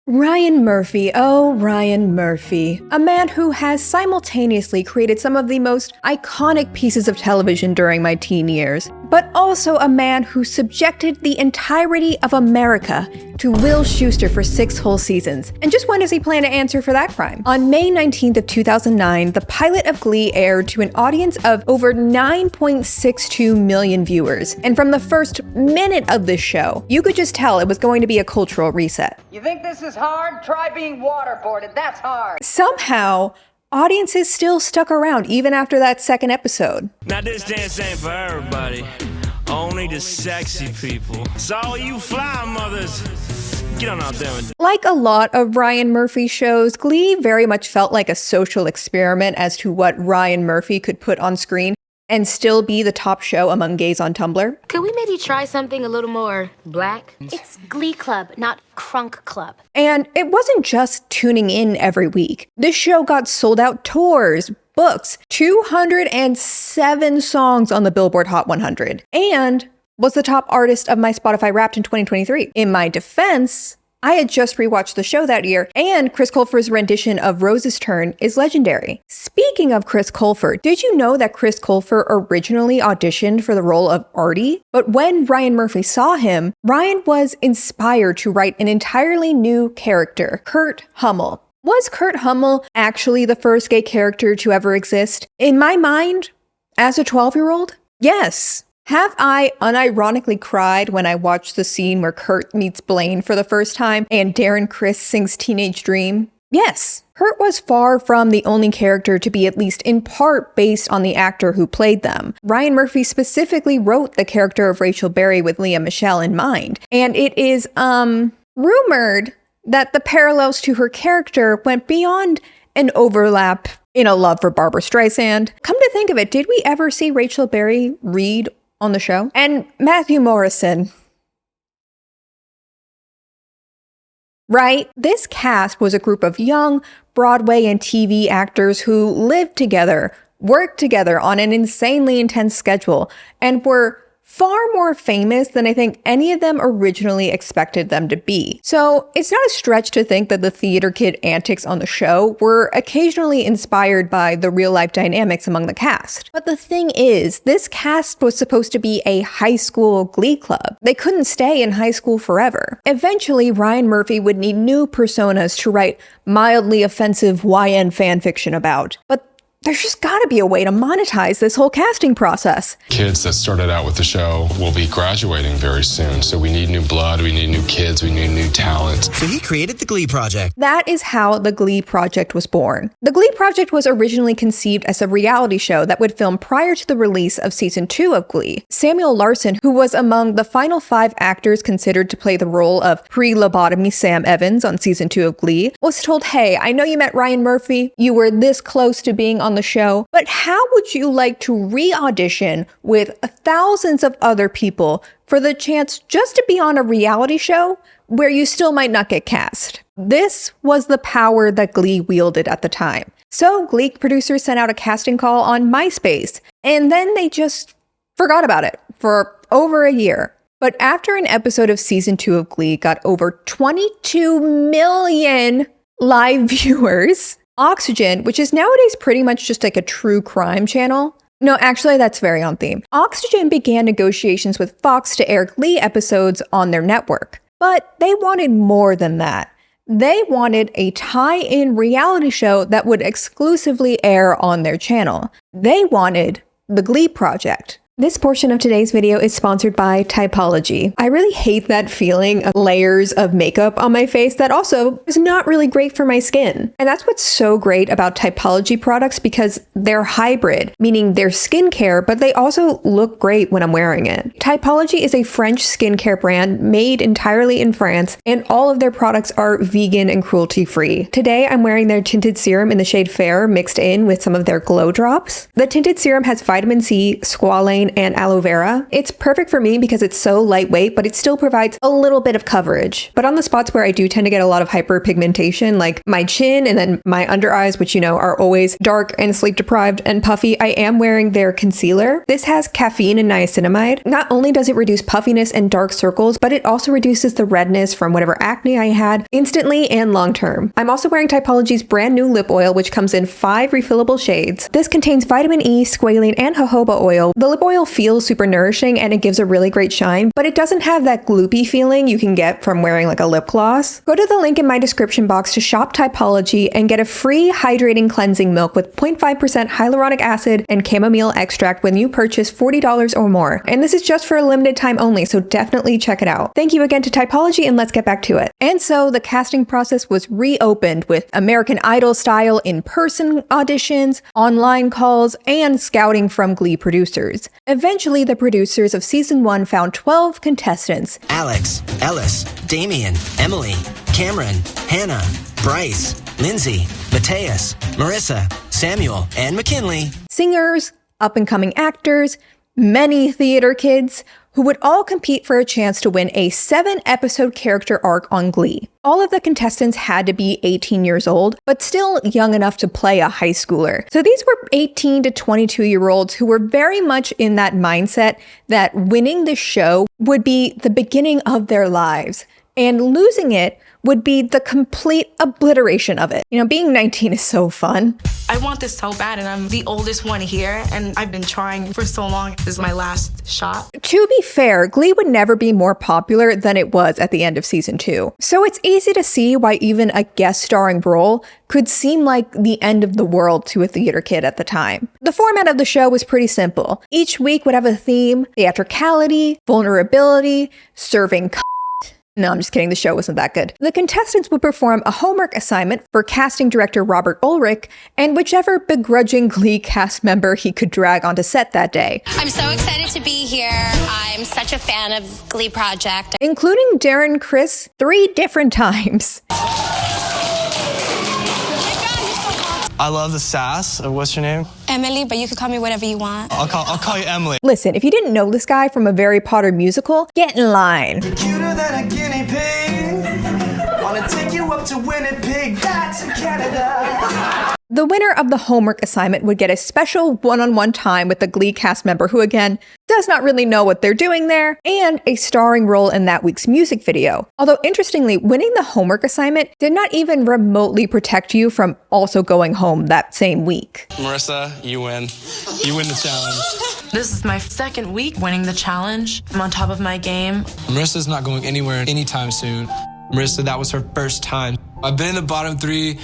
Ryan Murphy, oh Ryan Murphy, a man who has simultaneously created some of the most iconic pieces of television during my teen years, but also a man who subjected the entirety of America to Will Schuester for 6 whole seasons. And just when does he plan to answer for that crime? On May 19th of 2009, the pilot of Glee aired to an audience of over 9.62 million viewers. And from the first minute of this show, you could just tell it was going to be a cultural reset. You think this is hard? Try being waterboarded. That's hard. Somehow, audiences still stuck around even after that second episode. Now this dance ain't for everybody, only the sexy people. So all you fly mothers, get on out there and... Like a lot of Ryan Murphy shows, Glee very much felt like a social experiment as to what Ryan Murphy could put on screen and still be the top show among gays on Tumblr. Could we maybe try something a little more black? It's Glee Club, not Crunk Club. And it wasn't just tuning in every week. This show got sold out tours, books, 207 songs on the Billboard Hot 100, and was the top artist of my Spotify Wrapped in 2023. In my defense, I had just rewatched the show that year, and Chris Colfer's rendition of Rose's Turn is legendary. Speaking of Chris Colfer, did you know that Chris Colfer originally auditioned for the role of Artie? But when Ryan Murphy saw him, Ryan was inspired to write an entirely new character, Kurt Hummel. Was Kurt Hummel actually the first gay character to ever exist? In my mind, as a 12-year-old, yes. Have I unironically cried when I watched the scene where Kurt meets Blaine for the first time and Darren Criss sings Teenage Dream? Yes. Kurt was far from the only character to be at least in part based on the actor who played them. Ryan Murphy specifically wrote the character of Rachel Berry with Lea Michele in mind, and it is, rumored that the parallels to her character went beyond an overlap in a love for Barbra Streisand. Come to think of it, did we ever see Rachel Berry read on the show? And Matthew Morrison. Right? This cast was a group of young Broadway and TV actors who lived together, worked together on an insanely intense schedule, and were far more famous than I think any of them originally expected them to be. So it's not a stretch to think that the theater kid antics on the show were occasionally inspired by the real-life dynamics among the cast. But the thing is, this cast was supposed to be a high school Glee club. They couldn't stay in high school forever. Eventually, Ryan Murphy would need new personas to write mildly offensive YN fanfiction about. But there's just gotta be a way to monetize this whole casting process. Kids that started out with the show will be graduating very soon, so we need new blood, we need new kids, we need new talent. So he created the Glee Project. That is how the Glee Project was born. The Glee Project was originally conceived as a reality show that would film prior to the release of season 2 of Glee. Samuel Larson, who was among the final 5 actors considered to play the role of pre-lobotomy Sam Evans on season 2 of Glee, was told, hey, I know you met Ryan Murphy, you were this close to being on the show, but how would you like to re-audition with thousands of other people for the chance just to be on a reality show where you still might not get cast? This was the power that Glee wielded at the time. So Glee producers sent out a casting call on MySpace, and then they just forgot about it for over a year. But after an episode of season 2 of Glee got over 22 million live viewers, Oxygen, which is nowadays pretty much just like a true crime channel. No, actually, that's very on theme. Oxygen began negotiations with Fox to air Glee episodes on their network. But they wanted more than that. They wanted a tie-in reality show that would exclusively air on their channel. They wanted the Glee Project. This portion of today's video is sponsored by Typology. I really hate that feeling of layers of makeup on my face that also is not really great for my skin. And that's what's so great about Typology products, because they're hybrid, meaning they're skincare, but they also look great when I'm wearing it. Typology is a French skincare brand made entirely in France, and all of their products are vegan and cruelty-free. Today, I'm wearing their tinted serum in the shade Fair mixed in with some of their glow drops. The tinted serum has vitamin C, squalane, squalane and aloe vera. It's perfect for me because it's so lightweight, but it still provides a little bit of coverage. But on the spots where I do tend to get a lot of hyperpigmentation, like my chin and then my under eyes, which are always dark and sleep deprived and puffy, I am wearing their concealer. This has caffeine and niacinamide. Not only does it reduce puffiness and dark circles, but it also reduces the redness from whatever acne I had instantly and long term. I'm also wearing Typology's brand new lip oil, which comes in 5 refillable shades. This contains vitamin E, squalane, and jojoba oil. The lip oil feels super nourishing and it gives a really great shine, but it doesn't have that gloopy feeling you can get from wearing like a lip gloss. Go to the link in my description box to shop Typology and get a free hydrating cleansing milk with 0.5% hyaluronic acid and chamomile extract when you purchase $40 or more. And this is just for a limited time only, so definitely check it out. Thank you again to Typology, and let's get back to it. And so the casting process was reopened with American Idol style in-person auditions, online calls, and scouting from Glee producers. Eventually, the producers of season 1 found 12 contestants. Alex, Ellis, Damien, Emily, Cameron, Hannah, Bryce, Lindsay, Mateus, Marissa, Samuel, and McKinley. Singers, up-and-coming actors, many theater kids, who would all compete for a chance to win a 7-episode character arc on Glee. All of the contestants had to be 18 years old, but still young enough to play a high schooler. So these were 18 to 22-year-olds who were very much in that mindset that winning the show would be the beginning of their lives, and losing it would be the complete obliteration of it. Being 19 is so fun. I want this so bad, and I'm the oldest one here, and I've been trying for so long. This is my last shot. To be fair, Glee would never be more popular than it was at the end of season 2. So it's easy to see why even a guest starring role could seem like the end of the world to a theater kid at the time. The format of the show was pretty simple. Each week would have a theme: theatricality, vulnerability, serving No, I'm just kidding. The show wasn't that good. The contestants would perform a homework assignment for casting director Robert Ulrich and whichever begrudging Glee cast member he could drag onto set that day. I'm so excited to be here. I'm such a fan of Glee Project. Including Darren Criss 3 different times. I love the sass. What's your name? Emily, but you can call me whatever you want. I'll call you Emily. Listen, if you didn't know this guy from a Harry Potter musical, get in line. Cuter than a guinea pig. Wanna take you up to Winnipeg. That's in Canada. The winner of the homework assignment would get a special one-on-one time with the Glee cast member who, again, does not really know what they're doing there, and a starring role in that week's music video. Although, interestingly, winning the homework assignment did not even remotely protect you from also going home that same week. Marissa, you win. You win the challenge. This is my 2nd week winning the challenge. I'm on top of my game. Marissa's not going anywhere anytime soon. Marissa, that was her first time. I've been in the bottom 3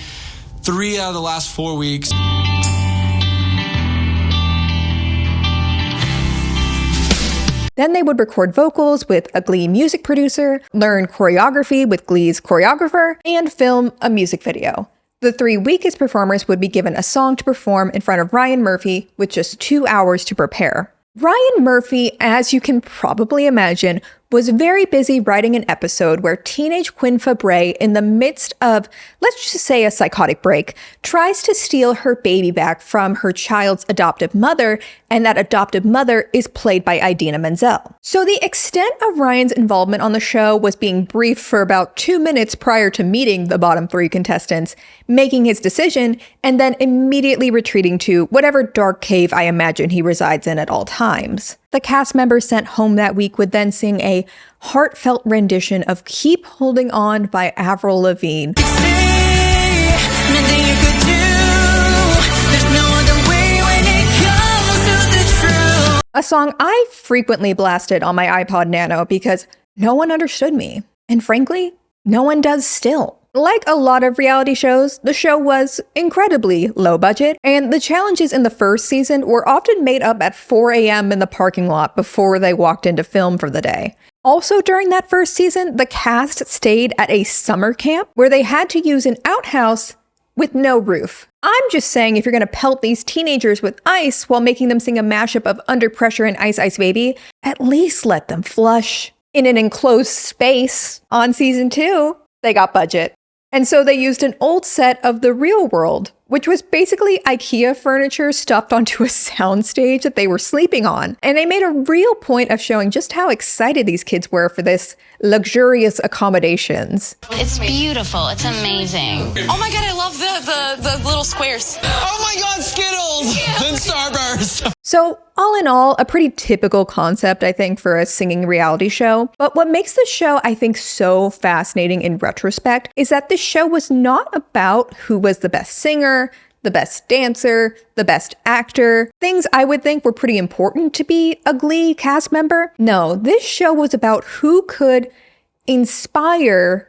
out of the last 4 weeks. Then they would record vocals with a Glee music producer, learn choreography with Glee's choreographer, and film a music video. The 3 weakest performers would be given a song to perform in front of Ryan Murphy with just 2 hours to prepare. Ryan Murphy, as you can probably imagine, was very busy writing an episode where teenage Quinn Fabray, in the midst of, let's just say, a psychotic break, tries to steal her baby back from her child's adoptive mother, and that adoptive mother is played by Idina Menzel. So the extent of Ryan's involvement on the show was being briefed for about 2 minutes prior to meeting the bottom 3 contestants, making his decision, and then immediately retreating to whatever dark cave I imagine he resides in at all times. The cast members sent home that week would then sing a heartfelt rendition of Keep Holding On by Avril Lavigne. A song I frequently blasted on my iPod Nano because no one understood me. And frankly, no one does still. Like a lot of reality shows, the show was incredibly low budget, and the challenges in the first season were often made up at 4 a.m. in the parking lot before they walked into film for the day. Also during that first season, the cast stayed at a summer camp where they had to use an outhouse with no roof. I'm just saying, if you're gonna pelt these teenagers with ice while making them sing a mashup of Under Pressure and Ice Ice Baby, at least let them flush. In an enclosed space on season 2, they got budget. And so they used an old set of The Real World, which was basically IKEA furniture stuffed onto a soundstage that they were sleeping on. And they made a real point of showing just how excited these kids were for this luxurious accommodations. It's beautiful. It's amazing. Oh my god, I love the little squares. Oh my God, Skittles! Then Starburst! So, all in all, a pretty typical concept, I think, for a singing reality show. But what makes the show, I think, so fascinating in retrospect is that this show was not about who was the best singer, the best dancer, the best actor, things I would think were pretty important to be a Glee cast member. No, this show was about who could inspire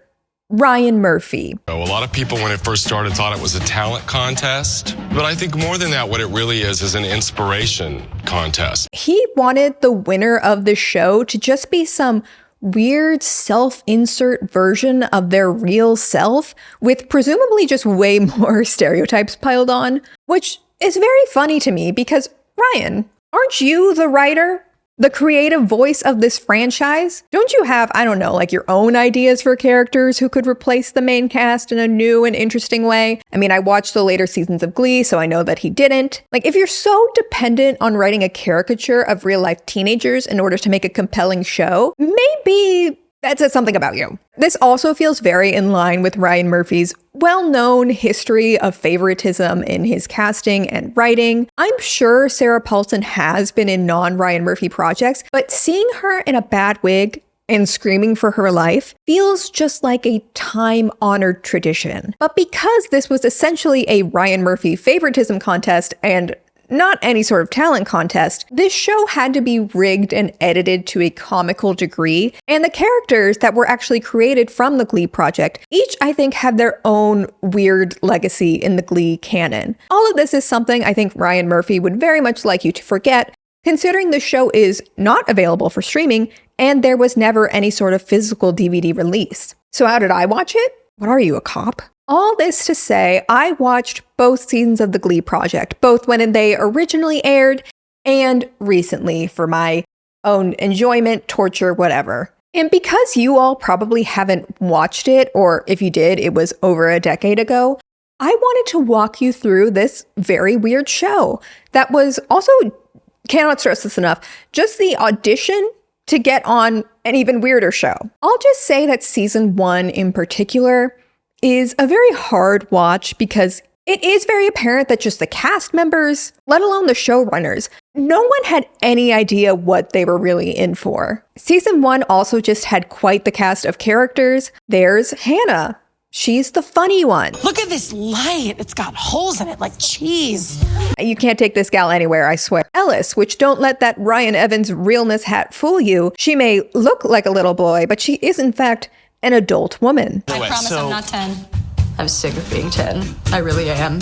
Ryan Murphy. A lot of people, when it first started, thought it was a talent contest. But I think more than that, what it really is an inspiration contest. He wanted the winner of the show to just be some weird self-insert version of their real self with presumably just way more stereotypes piled on, which is very funny to me because, Ryan, aren't you the writer? The creative voice of this franchise? Don't you have, I don't know, like your own ideas for characters who could replace the main cast in a new and interesting way? I mean, I watched the later seasons of Glee, so I know that he didn't. Like, if you're so dependent on writing a caricature of real-life teenagers in order to make a compelling show, maybe that says something about you. This also feels very in line with Ryan Murphy's well-known history of favoritism in his casting and writing. I'm sure Sarah Paulson has been in non-Ryan Murphy projects, but seeing her in a bad wig and screaming for her life feels just like a time-honored tradition. But because this was essentially a Ryan Murphy favoritism contest and not any sort of talent contest, this show had to be rigged and edited to a comical degree, and the characters that were actually created from the Glee project each, I think, have their own weird legacy in the Glee canon. All of this is something I think Ryan Murphy would very much like you to forget, considering the show is not available for streaming, and there was never any sort of physical DVD release. So how did I watch it? What are you, a cop? All this to say, I watched both seasons of the Glee project, both when they originally aired and recently for my own enjoyment, torture, whatever. And because you all probably haven't watched it, or if you did, it was over a decade ago, I wanted to walk you through this very weird show that was also, cannot stress this enough, just the audition to get on an even weirder show. I'll just say that season 1 in particular is a very hard watch because it is very apparent that just the cast members, let alone the showrunners, no one had any idea what they were really in for. Season 1 also just had quite the cast of characters. There's Hannah. She's the funny one. Look at this light. It's got holes in it like cheese. You can't take this gal anywhere, I swear. Ellis, which don't let that Ryan Evans realness hat fool you. She may look like a little boy, but she is in fact an adult woman. I promise I'm not 10. I'm sick of being 10. I really am.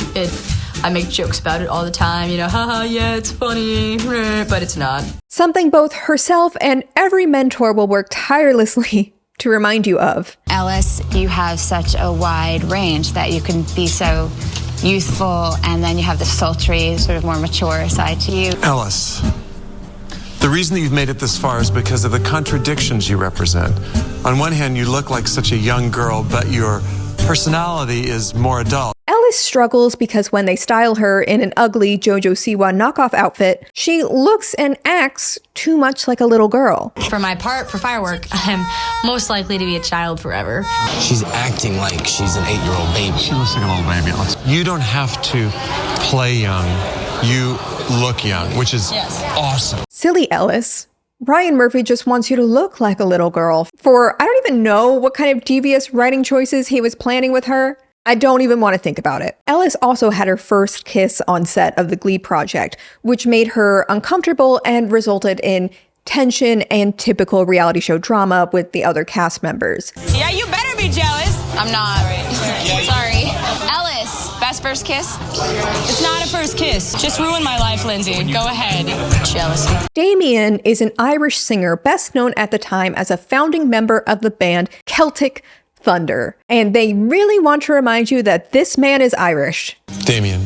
I make jokes about it all the time, haha, yeah, it's funny, but it's not. Something both herself and every mentor will work tirelessly to remind you of. Ellis, you have such a wide range that you can be so youthful, and then you have the sultry, sort of more mature side to you. Ellis, the reason that you've made it this far is because of the contradictions you represent. On one hand, you look like such a young girl, but your personality is more adult. Ellis struggles because when they style her in an ugly JoJo Siwa knockoff outfit, she looks and acts too much like a little girl. For my part, for firework, I'm most likely to be a child forever. She's acting like she's an 8-year-old baby. She looks like a little baby. You don't have to play young. You look young, which is awesome. Silly Ellis. Ryan Murphy just wants you to look like a little girl. For I don't even know what kind of devious writing choices he was planning with her. I don't even want to think about it. Ellis also had her first kiss on set of the Glee project, which made her uncomfortable and resulted in tension and typical reality show drama with the other cast members. Yeah, you better be jealous. I'm not. Sorry. Ellis, best first kiss? It's not a first kiss. Just ruined my life, Lindsay. Go ahead. Jealousy. Damien is an Irish singer best known at the time as a founding member of the band Celtic Thunder. And they really want to remind you that this man is Irish. Damien,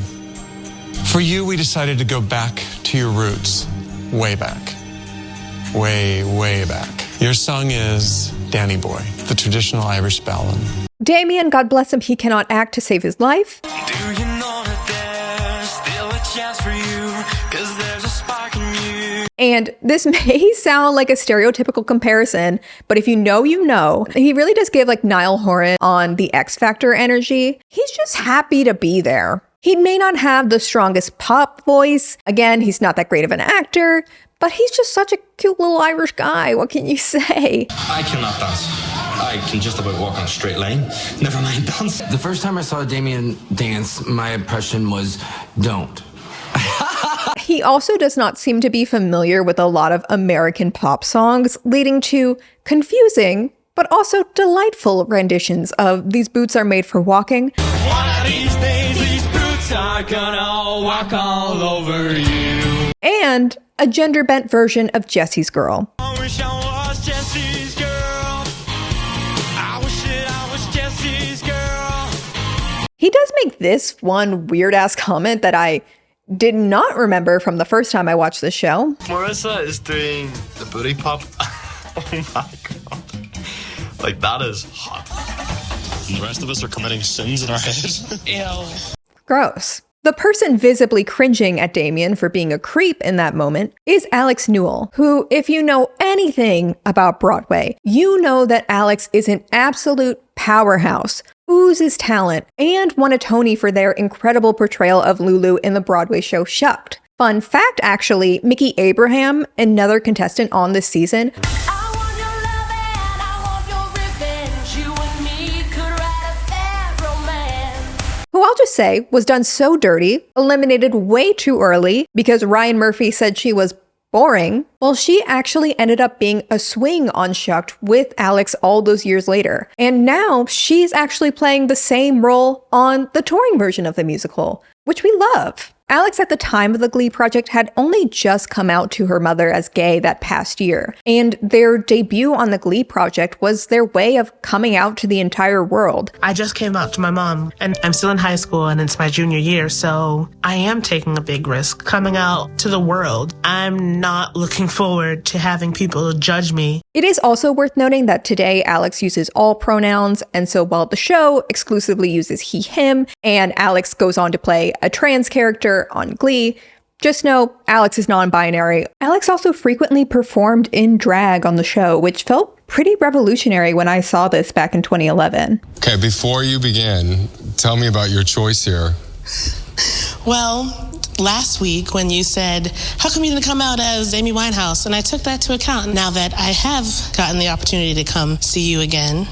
for you, we decided to go back to your roots. Way back. Way, way back. Your song is Danny Boy, the traditional Irish ballad. Damien, God bless him, he cannot act to save his life. Do you know that And this may sound like a stereotypical comparison, but if you know, you know. He really does give like Niall Horan on the X Factor energy. He's just happy to be there. He may not have the strongest pop voice. Again, he's not that great of an actor, but he's just such a cute little Irish guy. What can you say? I cannot dance. I can just about walk on a straight line. Never mind dance. The first time I saw Damien dance, my impression was, don't. He also does not seem to be familiar with a lot of American pop songs, leading to confusing, but also delightful renditions of These Boots Are Made for Walking. One of these days, these boots are gonna walk all over you. And a gender-bent version of Jesse's Girl. I wish I was Jesse's girl. I wish that I was Jesse's girl. He does make this one weird-ass comment that I did not remember from the first time I watched the show. Marissa is doing the booty pop. Oh my god. Like, that is hot. And the rest of us are committing sins in our head. Ew. Gross. The person visibly cringing at Damien for being a creep in that moment is Alex Newell, who, if you know anything about Broadway, you know that Alex is an absolute powerhouse, oozes talent, and won a Tony for their incredible portrayal of Lulu in the Broadway show Shucked. Fun fact, actually, Mickey Abraham, another contestant on this season, who I'll just say was done so dirty, eliminated way too early because Ryan Murphy said she was boring, well, she actually ended up being a swing on Shucked with Alex all those years later. And now she's actually playing the same role on the touring version of the musical, which we love. Alex, at the time of the Glee project, had only just come out to her mother as gay that past year, and their debut on the Glee project was their way of coming out to the entire world. I just came out to my mom, and I'm still in high school, and it's my junior year, so I am taking a big risk coming out to the world. I'm not looking forward to having people judge me. It is also worth noting that today Alex uses all pronouns, and so while the show exclusively uses he, him, and Alex goes on to play a trans character on Glee, just know Alex is non-binary. Alex also frequently performed in drag on the show, which felt pretty revolutionary when I saw this back in 2011. Okay, before you begin, tell me about your choice here. Well, last week when you said, how come you didn't come out as Amy Winehouse? And I took that to account. Now that I have gotten the opportunity to come see you again,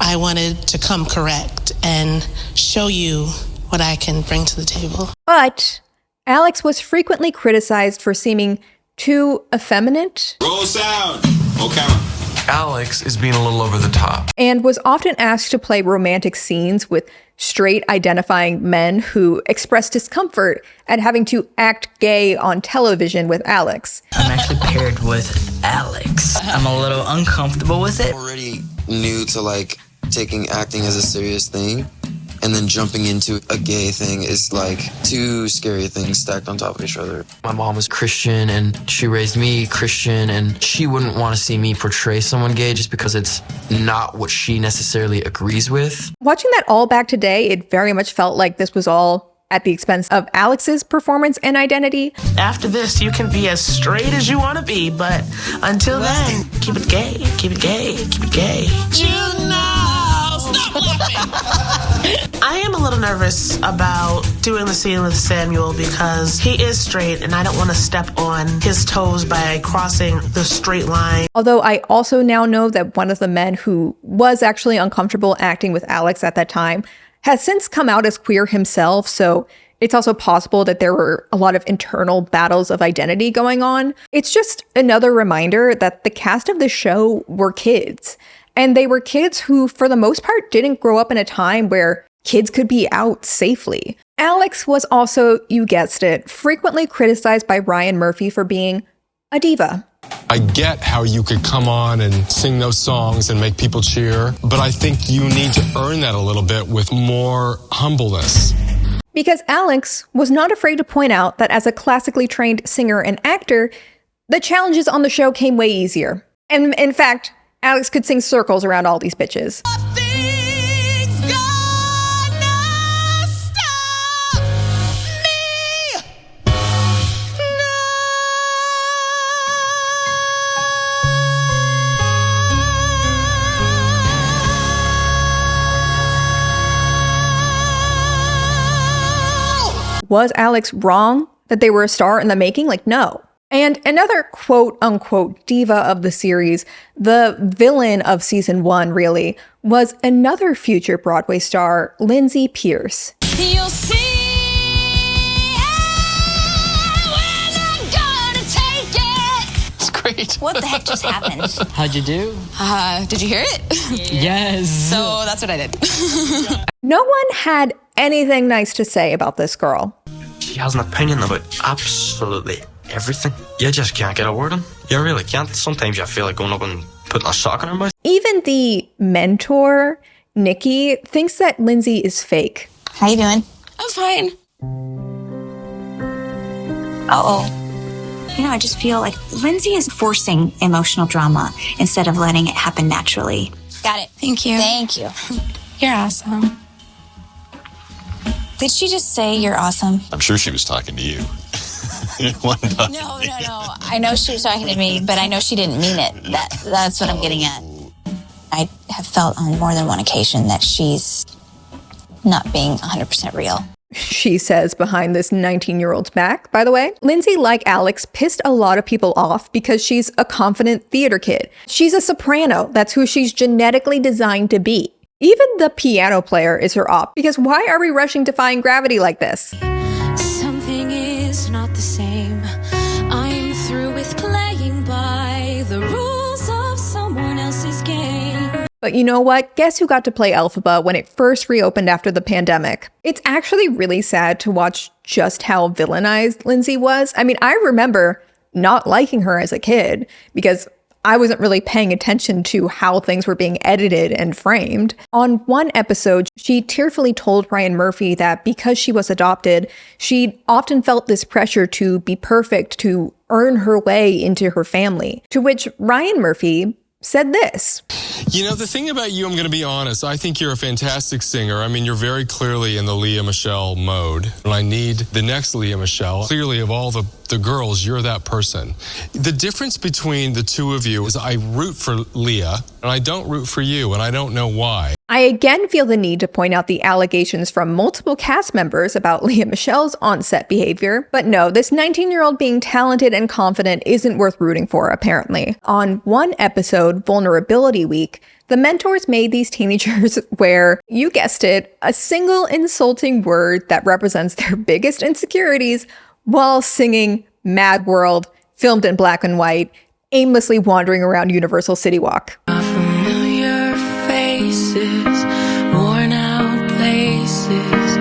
I wanted to come correct and show you what I can bring to the table. But Alex was frequently criticized for seeming too effeminate. Roll sound. Roll camera. Alex is being a little over the top. And was often asked to play romantic scenes with straight identifying men who expressed discomfort at having to act gay on television with Alex. I'm actually paired with Alex. I'm a little uncomfortable with it. Already new to like taking acting as a serious thing, and then jumping into a gay thing is like two scary things stacked on top of each other. My mom was Christian, and she raised me Christian, and she wouldn't want to see me portray someone gay just because it's not what she necessarily agrees with. Watching that all back today, it very much felt like this was all at the expense of Alex's performance and identity. After this, you can be as straight as you want to be, but until then, keep it gay, keep it gay, keep it gay. Stop laughing. I am a little nervous about doing the scene with Samuel because he is straight and I don't want to step on his toes by crossing the straight line. Although I also now know that one of the men who was actually uncomfortable acting with Alex at that time has since come out as queer himself, so it's also possible that there were a lot of internal battles of identity going on. It's just another reminder that the cast of the show were kids. And they were kids who, for the most part, didn't grow up in a time where kids could be out safely. Alex was also, you guessed it, frequently criticized by Ryan Murphy for being a diva. I get how you could come on and sing those songs and make people cheer, but I think you need to earn that a little bit with more humbleness. Because Alex was not afraid to point out that as a classically trained singer and actor, the challenges on the show came way easier. And in fact, Alex could sing circles around all these bitches. was Alex wrong that they were a star in the making? Like, no. And another quote-unquote diva of the series, the villain of season 1 really, was another future Broadway star, Lindsay Pierce. You'll see we're not gonna take it. It's great. What the heck just happened? How'd you do? Did you hear it? Yes. So that's what I did. No one had anything nice to say about this girl. She has an opinion about absolutely everything. You just can't get a word in. You really can't. Sometimes you feel like going up and putting a sock in her mouth. Even the mentor, Nikki, thinks that Lindsay is fake. How you doing? I'm fine. You know, I just feel like Lindsay is forcing emotional drama instead of letting it happen naturally. Got it. Thank you. Thank you. You're awesome. Did she just say you're awesome? I'm sure she was talking to you. No. I know she was talking to me, but I know she didn't mean it. That's what I'm getting at. I have felt on more than one occasion that she's not being 100% real. She says behind this 19-year-old's back, by the way. Lindsay, like Alex, pissed a lot of people off because she's a confident theater kid. She's a soprano. That's who she's genetically designed to be. Even the piano player is her op, because why are we rushing Defying Gravity like this? Something is not the same. I'm through with playing by the rules of someone else's game. But you know what? Guess who got to play Elphaba when it first reopened after the pandemic? It's actually really sad to watch just how villainized Lindsay was. I mean, I remember not liking her as a kid because I wasn't really paying attention to how things were being edited and framed. On one episode, she tearfully told Ryan Murphy that because she was adopted, she often felt this pressure to be perfect, to earn her way into her family. To which Ryan Murphy said this. You know, the thing about you, I'm going to be honest, I think you're a fantastic singer. I mean, you're very clearly in the Leah Michelle mode. And I need the next Leah Michelle. Clearly, of all the girls, you're that person. The difference between the two of you is I root for Leah, and I don't root for you, and I don't know why. I again feel the need to point out the allegations from multiple cast members about Leah Michelle's on-set behavior. But no, this 19-year-old being talented and confident isn't worth rooting for, apparently. On one episode, Vulnerability Week, the mentors made these teenagers wear, you guessed it, a single insulting word that represents their biggest insecurities while singing Mad World, filmed in black and white, aimlessly wandering around Universal City Walk. Familiar faces, worn out places,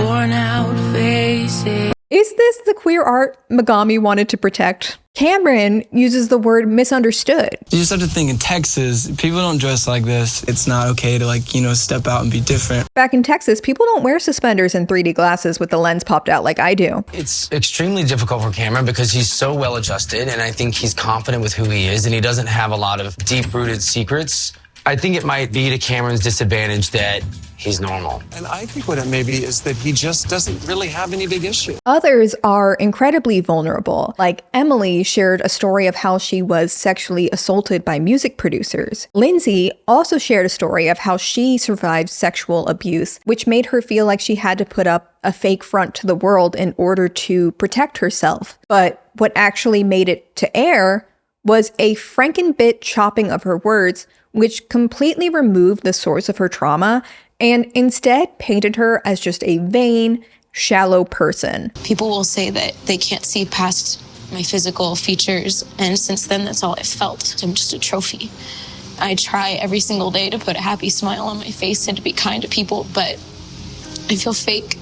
worn out faces. Is this the queer art Megami wanted to protect? Cameron uses the word misunderstood. You just have to think in Texas, people don't dress like this. It's not okay to step out and be different. Back in Texas, people don't wear suspenders and 3D glasses with the lens popped out like I do. It's extremely difficult for Cameron because he's so well adjusted and I think he's confident with who he is and he doesn't have a lot of deep-rooted secrets. I think it might be to Cameron's disadvantage that he's normal. And I think what it may be is that he just doesn't really have any big issue. Others are incredibly vulnerable. Like Emily shared a story of how she was sexually assaulted by music producers. Lindsay also shared a story of how she survived sexual abuse, which made her feel like she had to put up a fake front to the world in order to protect herself. But what actually made it to air was a Frankenbit chopping of her words, which completely removed the source of her trauma and instead painted her as just a vain, shallow person. People will say that they can't see past my physical features, and since then, that's all I've felt. I'm just a trophy. I try every single day to put a happy smile on my face and to be kind to people, but I feel fake.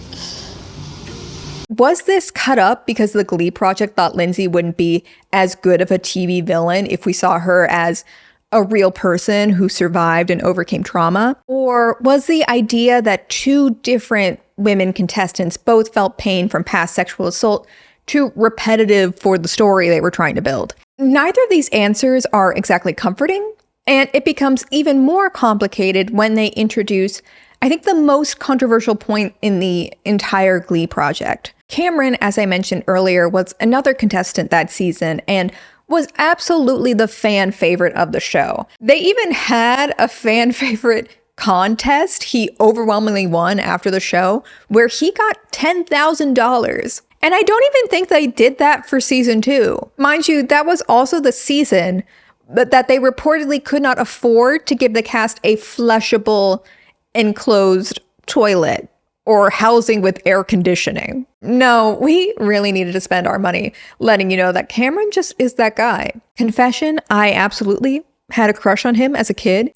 Was this cut up because the Glee project thought Lindsay wouldn't be as good of a TV villain if we saw her as a real person who survived and overcame trauma? Or was the idea that two different women contestants both felt pain from past sexual assault too repetitive for the story they were trying to build? Neither of these answers are exactly comforting, and it becomes even more complicated when they introduce, I think, the most controversial point in the entire Glee project. Cameron, as I mentioned earlier, was another contestant that season and was absolutely the fan favorite of the show. They even had a fan favorite contest he overwhelmingly won after the show, where he got $10,000. And I don't even think they did that for season 2. Mind you, that was also the season that they reportedly could not afford to give the cast a flushable, enclosed toilet or housing with air conditioning. No, we really needed to spend our money letting you know that Cameron just is that guy. Confession, I absolutely had a crush on him as a kid.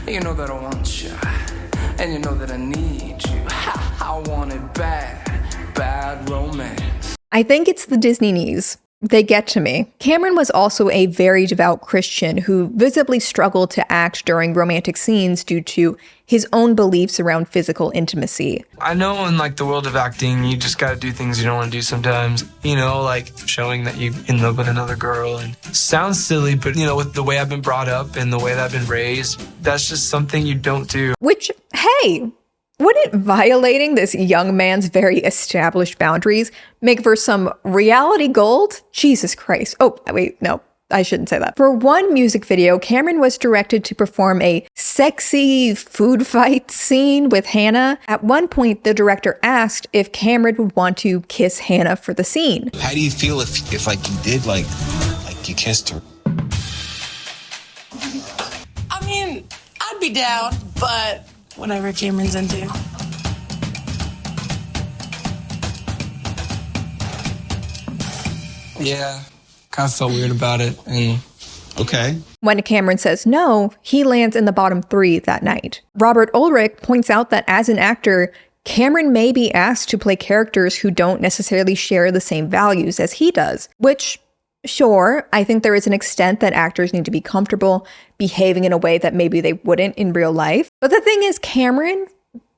You know that I want you, and you know that I need you. I want it bad romance. I think it's the Disney knees. They get to me. Cameron was also a very devout Christian who visibly struggled to act during romantic scenes due to his own beliefs around physical intimacy. I know in like the world of acting, you just gotta do things you don't want to do sometimes. You know, like showing that you're in love with another girl. And sounds silly, but you know, with the way I've been brought up and the way that I've been raised, that's just something you don't do. Which, hey, wouldn't violating this young man's very established boundaries make for some reality gold? Jesus Christ. Oh, wait, no, I shouldn't say that. For one music video, Cameron was directed to perform a sexy food fight scene with Hannah. At one point, the director asked if Cameron would want to kiss Hannah for the scene. How do you feel if like you did like you kissed her? I mean, I'd be down, but whatever Cameron's into. Yeah, kind of felt weird about it. And okay. When Cameron says no, he lands in the bottom 3 that night. Robert Ulrich points out that as an actor, Cameron may be asked to play characters who don't necessarily share the same values as he does, which, sure, I think there is an extent that actors need to be comfortable behaving in a way that maybe they wouldn't in real life. But the thing is, Cameron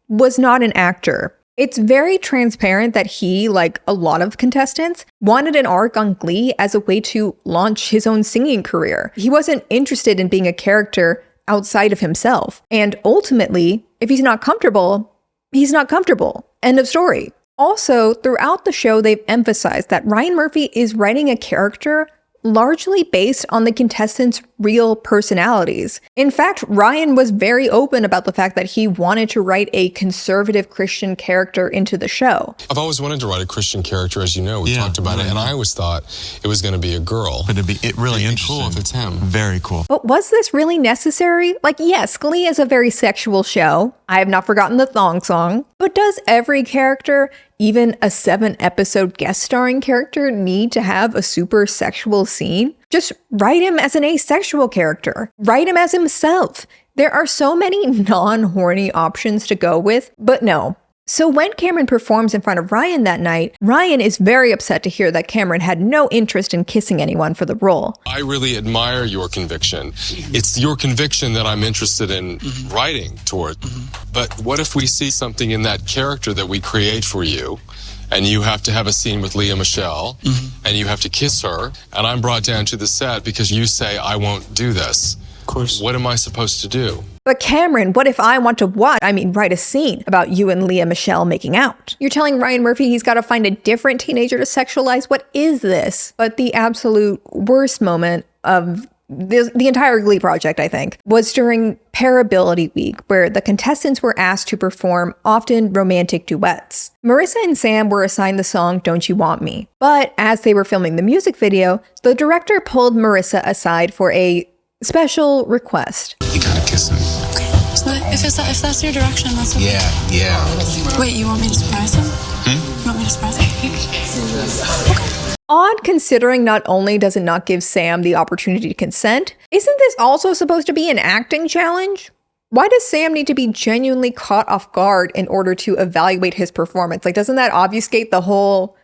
was not an actor. It's very transparent that he, like a lot of contestants, wanted an arc on Glee as a way to launch his own singing career. He wasn't interested in being a character outside of himself. And ultimately, if he's not comfortable, he's not comfortable. End of story. Also, throughout the show, they've emphasized that Ryan Murphy is writing a character largely based on the contestants' real personalities. In fact, Ryan was very open about the fact that he wanted to write a conservative Christian character into the show. I've always wanted to write a Christian character, as you know. We talked about it, and I always thought it was going to be a girl. But it'd be really interesting. Cool if it's him. Very cool. But was this really necessary? Like, yes, Glee is a very sexual show. I have not forgotten the thong song. But does every character, even a 7-episode guest starring character, need to have a super sexual scene? Just write him as an asexual character. Write him as himself. There are so many non-horny options to go with, but no. So when Cameron performs in front of Ryan that night, Ryan is very upset to hear that Cameron had no interest in kissing anyone for the role. I really admire your conviction. It's your conviction that I'm interested in writing toward. But what if we see something in that character that we create for you, and you have to have a scene with Lea Michele, and you have to kiss her, and I'm brought down to the set because you say, I won't do this. Of course. What am I supposed to do? But Cameron, what if I want to write a scene about you and Lea Michele making out? You're telling Ryan Murphy he's got to find a different teenager to sexualize? What is this? But the absolute worst moment of the entire Glee project, I think, was during Pairability Week, where the contestants were asked to perform often romantic duets. Marissa and Sam were assigned the song Don't You Want Me? But as they were filming the music video, the director pulled Marissa aside for a special request. You gotta kiss him. Okay. If that's your direction, that's okay. Yeah. Wait, you want me to surprise him? You want me to surprise him? Okay. Odd considering not only does it not give Sam the opportunity to consent, isn't this also supposed to be an acting challenge? Why does Sam need to be genuinely caught off guard in order to evaluate his performance? Like, doesn't that obfuscate the whole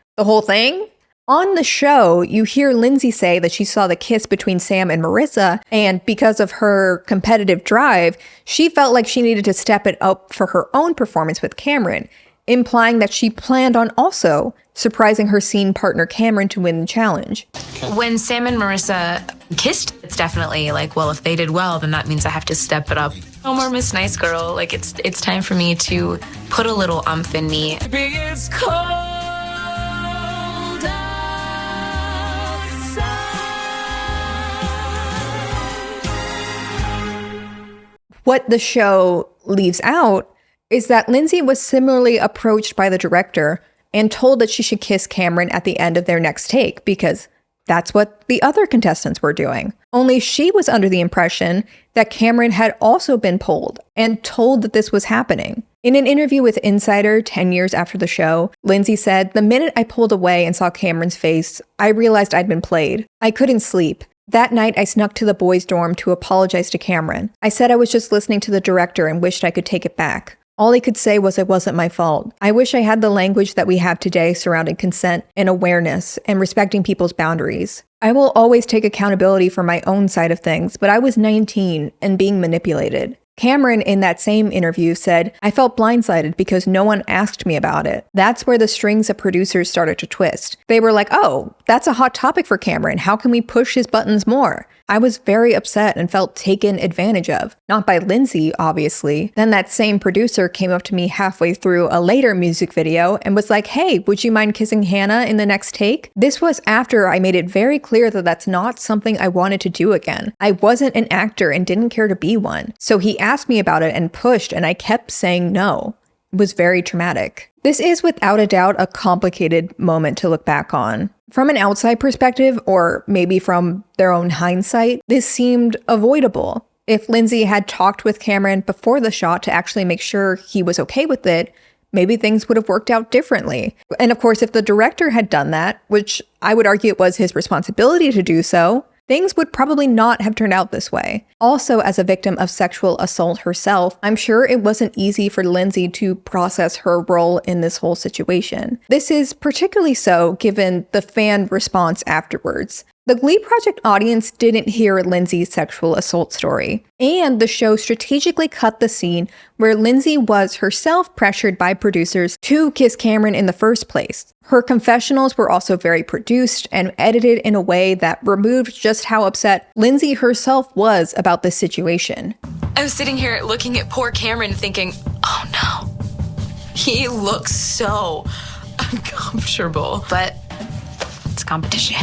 thing? On the show, you hear Lindsay say that she saw the kiss between Sam and Marissa, and because of her competitive drive, she felt like she needed to step it up for her own performance with Cameron, implying that she planned on also surprising her scene partner Cameron to win the challenge. When Sam and Marissa kissed, it's definitely like, well, if they did well, then that means I have to step it up. No more Miss Nice Girl. Like, it's time for me to put a little umph in me. It's cold. What the show leaves out is that Lindsay was similarly approached by the director and told that she should kiss Cameron at the end of their next take because that's what the other contestants were doing. Only she was under the impression that Cameron had also been pulled and told that this was happening. In an interview with Insider 10 years after the show, Lindsay said, "The minute I pulled away and saw Cameron's face, I realized I'd been played. I couldn't sleep. That night, I snuck to the boys' dorm to apologize to Cameron. I said I was just listening to the director and wished I could take it back. All he could say was it wasn't my fault. I wish I had the language that we have today surrounding consent and awareness and respecting people's boundaries. I will always take accountability for my own side of things, but I was 19 and being manipulated." Cameron, in that same interview, said, "I felt blindsided because no one asked me about it." That's where the strings of producers started to twist. They were like, "Oh, that's a hot topic for Cameron. How can we push his buttons more?" I was very upset and felt taken advantage of. Not by Lindsay, obviously. Then that same producer came up to me halfway through a later music video and was like, "Hey, would you mind kissing Hannah in the next take?" This was after I made it very clear that that's not something I wanted to do again. I wasn't an actor and didn't care to be one. So he asked me about it and pushed, and I kept saying no. It was very traumatic. This is without a doubt a complicated moment to look back on. From an outside perspective, or maybe from their own hindsight, this seemed avoidable. If Lindsay had talked with Cameron before the shot to actually make sure he was okay with it, maybe things would have worked out differently. And of course, if the director had done that, which I would argue it was his responsibility to do so, things would probably not have turned out this way. Also, as a victim of sexual assault herself, I'm sure it wasn't easy for Lindsay to process her role in this whole situation. This is particularly so given the fan response afterwards. The Glee Project audience didn't hear Lindsay's sexual assault story, and the show strategically cut the scene where Lindsay was herself pressured by producers to kiss Cameron in the first place. Her confessionals were also very produced and edited in a way that removed just how upset Lindsay herself was about this situation. I was sitting here looking at poor Cameron thinking, oh no, he looks so uncomfortable, but it's competition.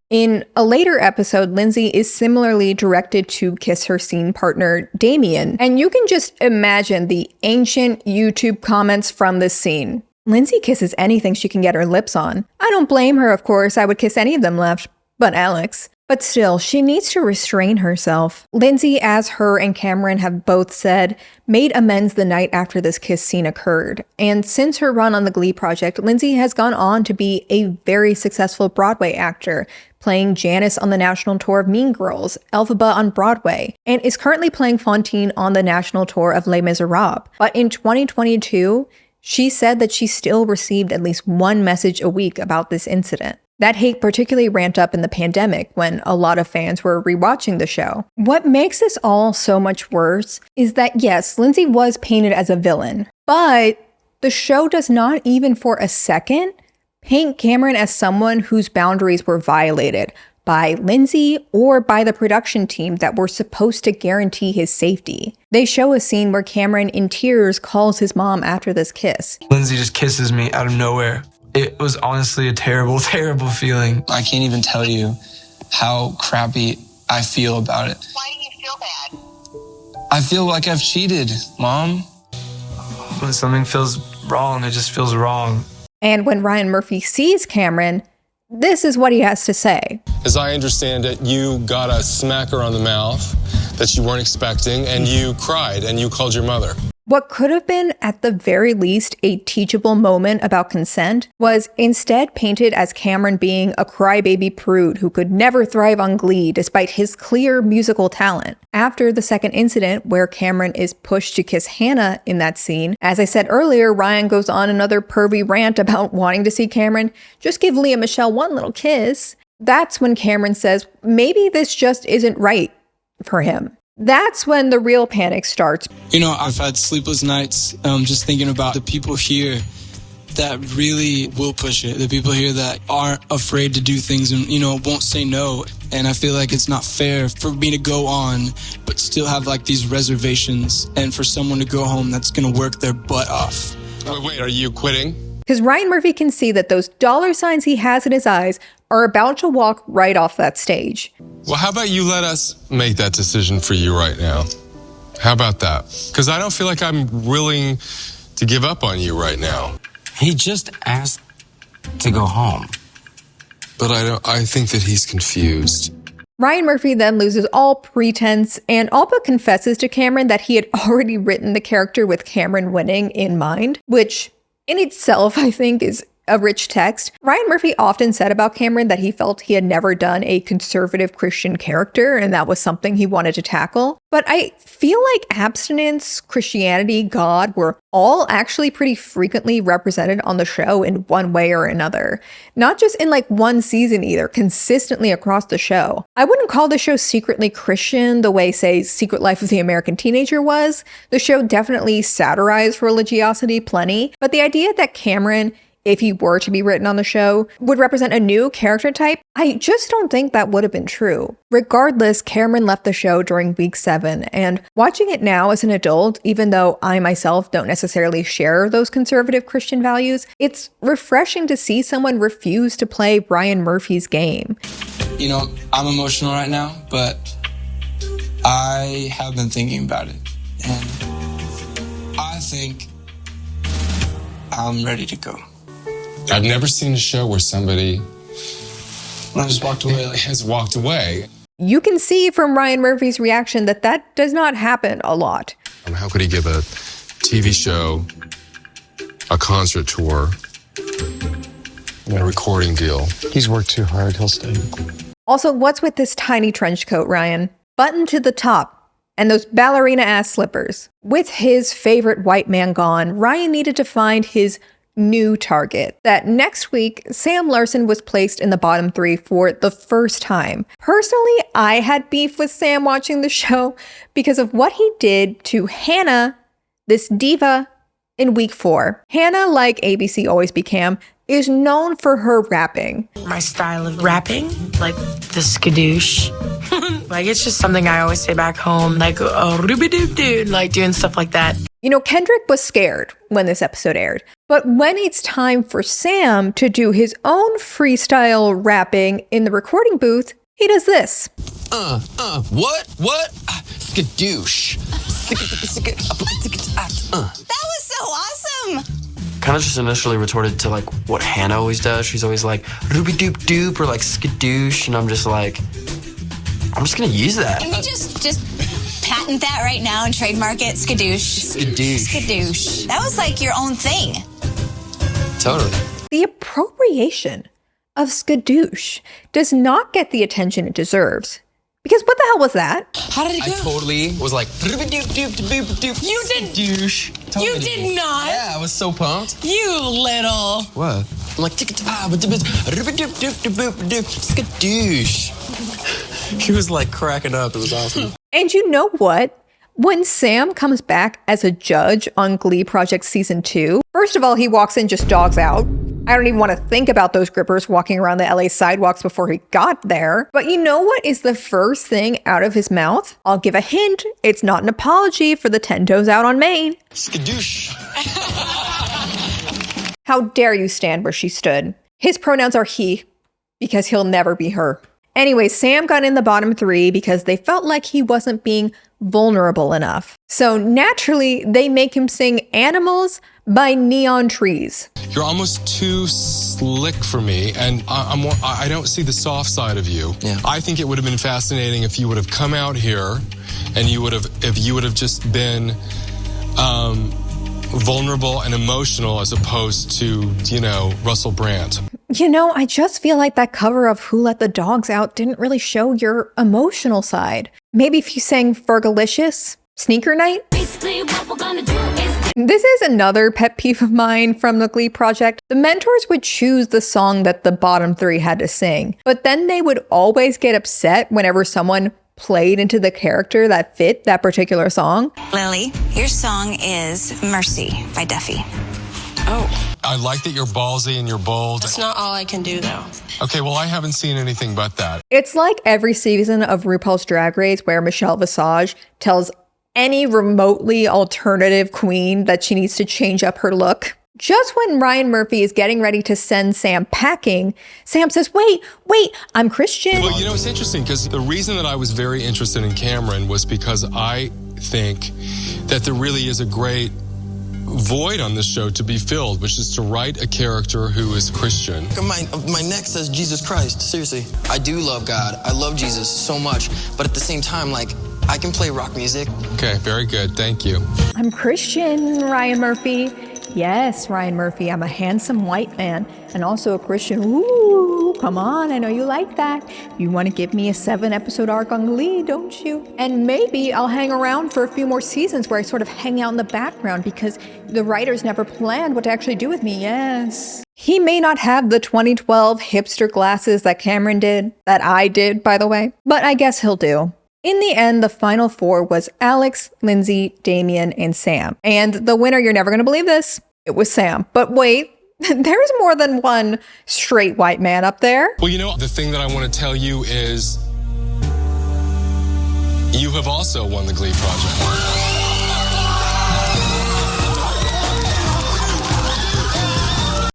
In a later episode, Lindsay is similarly directed to kiss her scene partner, Damien, and you can just imagine the ancient YouTube comments from this scene. Lindsay kisses anything she can get her lips on. I don't blame her, of course, I would kiss any of them left, but Alex. But still, she needs to restrain herself. Lindsay, as her and Cameron have both said, made amends the night after this kiss scene occurred. And since her run on the Glee Project, Lindsay has gone on to be a very successful Broadway actor, playing Janice on the national tour of Mean Girls, Elphaba on Broadway, and is currently playing Fantine on the national tour of Les Miserables. But in 2022, she said that she still received at least one message a week about this incident. That hate particularly ramped up in the pandemic when a lot of fans were rewatching the show. What makes this all so much worse is that yes, Lindsay was painted as a villain, but the show does not even for a second paint Cameron as someone whose boundaries were violated by Lindsay or by the production team that were supposed to guarantee his safety. They show a scene where Cameron in tears calls his mom after this kiss. Lindsay just kisses me out of nowhere. It was honestly a terrible, terrible feeling. I can't even tell you how crappy I feel about it. Why do you feel bad? I feel like I've cheated, Mom. When something feels wrong, it just feels wrong. And when Ryan Murphy sees Cameron, this is what he has to say. As I understand it, you got a smacker on the mouth that you weren't expecting, and you cried, and you called your mother. What could have been, at the very least, a teachable moment about consent was instead painted as Cameron being a crybaby prude who could never thrive on Glee despite his clear musical talent. After the second incident, where Cameron is pushed to kiss Hannah in that scene, as I said earlier, Ryan goes on another pervy rant about wanting to see Cameron just give Lea Michele one little kiss. That's when Cameron says, maybe this just isn't right for him. That's when the real panic starts. You know, I've had sleepless nights just thinking about the people here that really will push it. The people here that aren't afraid to do things and, you know, won't say no. And I feel like it's not fair for me to go on, but still have like these reservations, and for someone to go home that's going to work their butt off. Wait, are you quitting? Because Ryan Murphy can see that those dollar signs he has in his eyes are about to walk right off that stage. Well, how about you let us make that decision for you right now? How about that? Because I don't feel like I'm willing to give up on you right now. He just asked to go home. But I think that he's confused. Ryan Murphy then loses all pretense and all but confesses to Cameron that he had already written the character with Cameron winning in mind, which in itself I think is a rich text. Ryan Murphy often said about Cameron that he felt he had never done a conservative Christian character and that was something he wanted to tackle. But I feel like abstinence, Christianity, God were all actually pretty frequently represented on the show in one way or another. Not just in like one season either, consistently across the show. I wouldn't call the show secretly Christian the way, say, Secret Life of the American Teenager was. The show definitely satirized religiosity plenty, but the idea that Cameron, if he were to be written on the show, would represent a new character type, I just don't think that would have been true. Regardless, Cameron left the show during week 7, and watching it now as an adult, even though I myself don't necessarily share those conservative Christian values, it's refreshing to see someone refuse to play Ryan Murphy's game. You know, I'm emotional right now, but I have been thinking about it, and I think I'm ready to go. I've never seen a show where somebody just walked away. Has walked away. You can see from Ryan Murphy's reaction that that does not happen a lot. How could he give a TV show, a concert tour, and a recording deal? He's worked too hard. He'll stay. Also, what's with this tiny trench coat, Ryan? Buttoned to the top, and those ballerina-ass slippers. With his favorite white man gone, Ryan needed to find his new target. That next week, Sam Larson was placed in the bottom 3 for the first time. Personally, I had beef with Sam watching the show because of what he did to Hannah, this diva, in week 4. Hannah, like ABC Always Be Cam, is known for her rapping. My style of rapping, like the skadoosh. Like, it's just something I always say back home, like, oh, ruby-doo-doo, like doing stuff like that. You know, Kendrick was scared when this episode aired, but when it's time for Sam to do his own freestyle rapping in the recording booth, he does this. What? Skadoosh. That was so awesome. Kind of just initially retorted to like what Hannah always does. She's always like ruby doop doop or like skadoosh, and I'm just like, I'm just gonna use that. Can we just patent that right now and trademark it? Skadoosh. Skadoosh. Skadoosh. That was like your own thing. Totally. The appropriation of skadoosh does not get the attention it deserves. Because what the hell was that? How did it go? I totally was like, you did. Skadoosh. You did not. Yeah, I was so pumped. You little. What? I'm like, skadoosh. He was like cracking up. It was awesome. And you know what? When Sam comes back as a judge on Glee Project Season 2, first of all, he walks in just dogs out. I don't even want to think about those grippers walking around the LA sidewalks before he got there. But you know what is the first thing out of his mouth? I'll give a hint. It's not an apology for the 10 toes out on Maine. Skadoosh. How dare you stand where she stood? His pronouns are he, because he'll never be her. Anyway, Sam got in the bottom 3 because they felt like he wasn't being vulnerable enough. So naturally, they make him sing Animals by Neon Trees. You're almost too slick for me, and I don't see the soft side of you. Yeah. I think it would have been fascinating if you would have come out here and if you would have just been vulnerable and emotional as opposed to, Russell Brand. You know, I just feel like that cover of Who Let the Dogs Out didn't really show your emotional side. Maybe if you sang Fergalicious, Sneaker Night? Basically, what we're gonna do is... This is another pet peeve of mine from the Glee Project. The mentors would choose the song that the bottom 3 had to sing, but then they would always get upset whenever someone played into the character that fit that particular song. Lily, your song is Mercy by Duffy. Oh. I like that you're ballsy and you're bold. That's not all I can do, though. Okay, well, I haven't seen anything but that. It's like every season of RuPaul's Drag Race where Michelle Visage tells any remotely alternative queen that she needs to change up her look. Just when Ryan Murphy is getting ready to send Sam packing, Sam says, wait, I'm Christian. Well, it's interesting because the reason that I was very interested in Cameron was because I think that there really is a great void on this show to be filled, which is to write a character who is Christian. My neck says Jesus Christ, seriously. I do love God. I love Jesus so much, but at the same time, like, I can play rock music. Okay, very good. Thank you. I'm Christian, Ryan Murphy. Yes, Ryan Murphy, I'm a handsome white man and also a Christian. Ooh, come on, I know you like that. You want to give me a 7-episode arc on Glee, don't you? And maybe I'll hang around for a few more seasons where I sort of hang out in the background because the writers never planned what to actually do with me, yes. He may not have the 2012 hipster glasses that Cameron did, that I did, by the way, but I guess he'll do. In the end, the final 4 was Alex, Lindsay, Damien, and Sam. And the winner, you're never going to believe this, it was Sam. But wait, there's more than one straight white man up there. Well, you know, the thing that I want to tell you is you have also won the Glee project.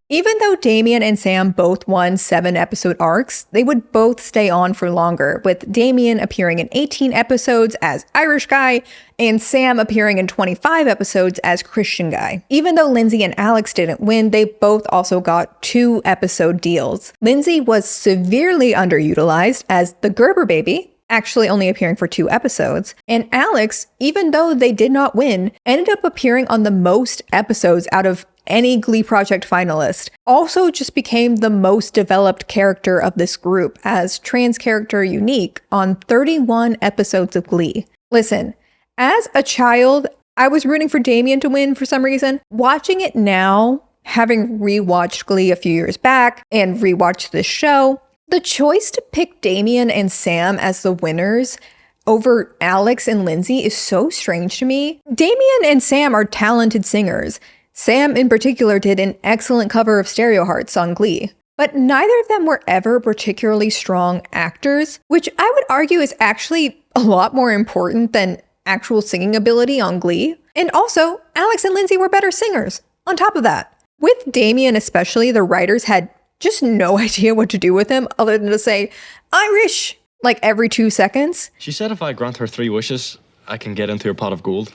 Even though Damien and Sam both won 7-episode arcs, they would both stay on for longer, with Damien appearing in 18 episodes as Irish guy and Sam appearing in 25 episodes as Christian guy. Even though Lindsay and Alex didn't win, they both also got 2-episode deals. Lindsay was severely underutilized as the Gerber baby, actually only appearing for 2 episodes. And Alex, even though they did not win, ended up appearing on the most episodes out of any Glee Project finalist. Also just became the most developed character of this group as trans character Unique on 31 episodes of Glee. Listen, as a child, I was rooting for Damien to win for some reason. Watching it now, having rewatched Glee a few years back and rewatched this show, the choice to pick Damien and Sam as the winners over Alex and Lindsay is so strange to me. Damien and Sam are talented singers. Sam in particular did an excellent cover of Stereo Hearts on Glee. But neither of them were ever particularly strong actors, which I would argue is actually a lot more important than actual singing ability on Glee. And also, Alex and Lindsay were better singers, on top of that. With Damien especially, the writers had just no idea what to do with him other than to say, Irish, like every 2 seconds. She said if I grant her 3 wishes, I can get into her pot of gold.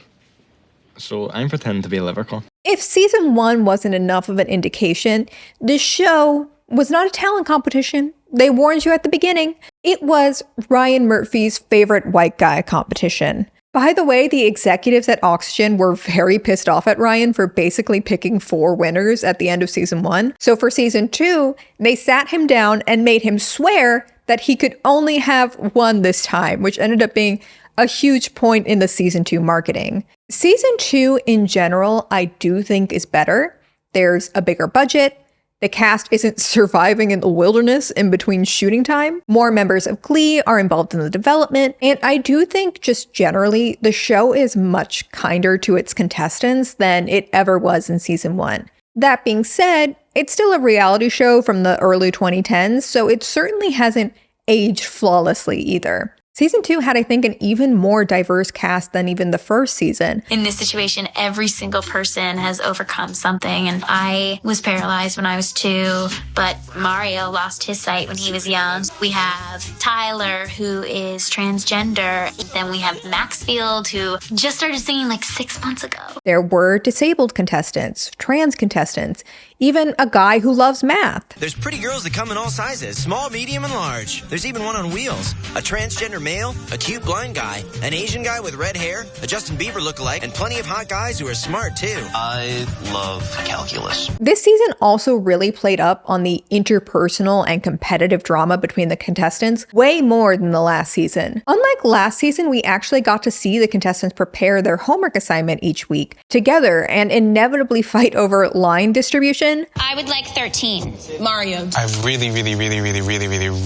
So I'm pretending to be a leprechaun. If season 1 wasn't enough of an indication, the show was not a talent competition. They warned you at the beginning. It was Ryan Murphy's favorite white guy competition. By the way, the executives at Oxygen were very pissed off at Ryan for basically picking 4 winners at the end of season 1. So for season 2, they sat him down and made him swear that he could only have 1 this time, which ended up being a huge point in the season 2 marketing. Season 2 in general, I do think is better. There's a bigger budget. The cast isn't surviving in the wilderness in between shooting time. More members of Glee are involved in the development. And I do think just generally, the show is much kinder to its contestants than it ever was in season 1. That being said, it's still a reality show from the early 2010s, so it certainly hasn't aged flawlessly either. Season 2 had, I think, an even more diverse cast than even the first season. In this situation, every single person has overcome something, and I was paralyzed when I was 2, but Mario lost his sight when he was young. We have Tyler, who is transgender. Then we have Maxfield, who just started singing like 6 months ago. There were disabled contestants, trans contestants, even a guy who loves math. There's pretty girls that come in all sizes, small, medium, and large. There's even one on wheels. A transgender male, a cute blind guy, an Asian guy with red hair, a Justin Bieber lookalike, and plenty of hot guys who are smart too. I love calculus. This season also really played up on the interpersonal and competitive drama between the contestants way more than the last season. Unlike last season, we actually got to see the contestants prepare their homework assignment each week together and inevitably fight over line distribution. I would like 13. Mario. I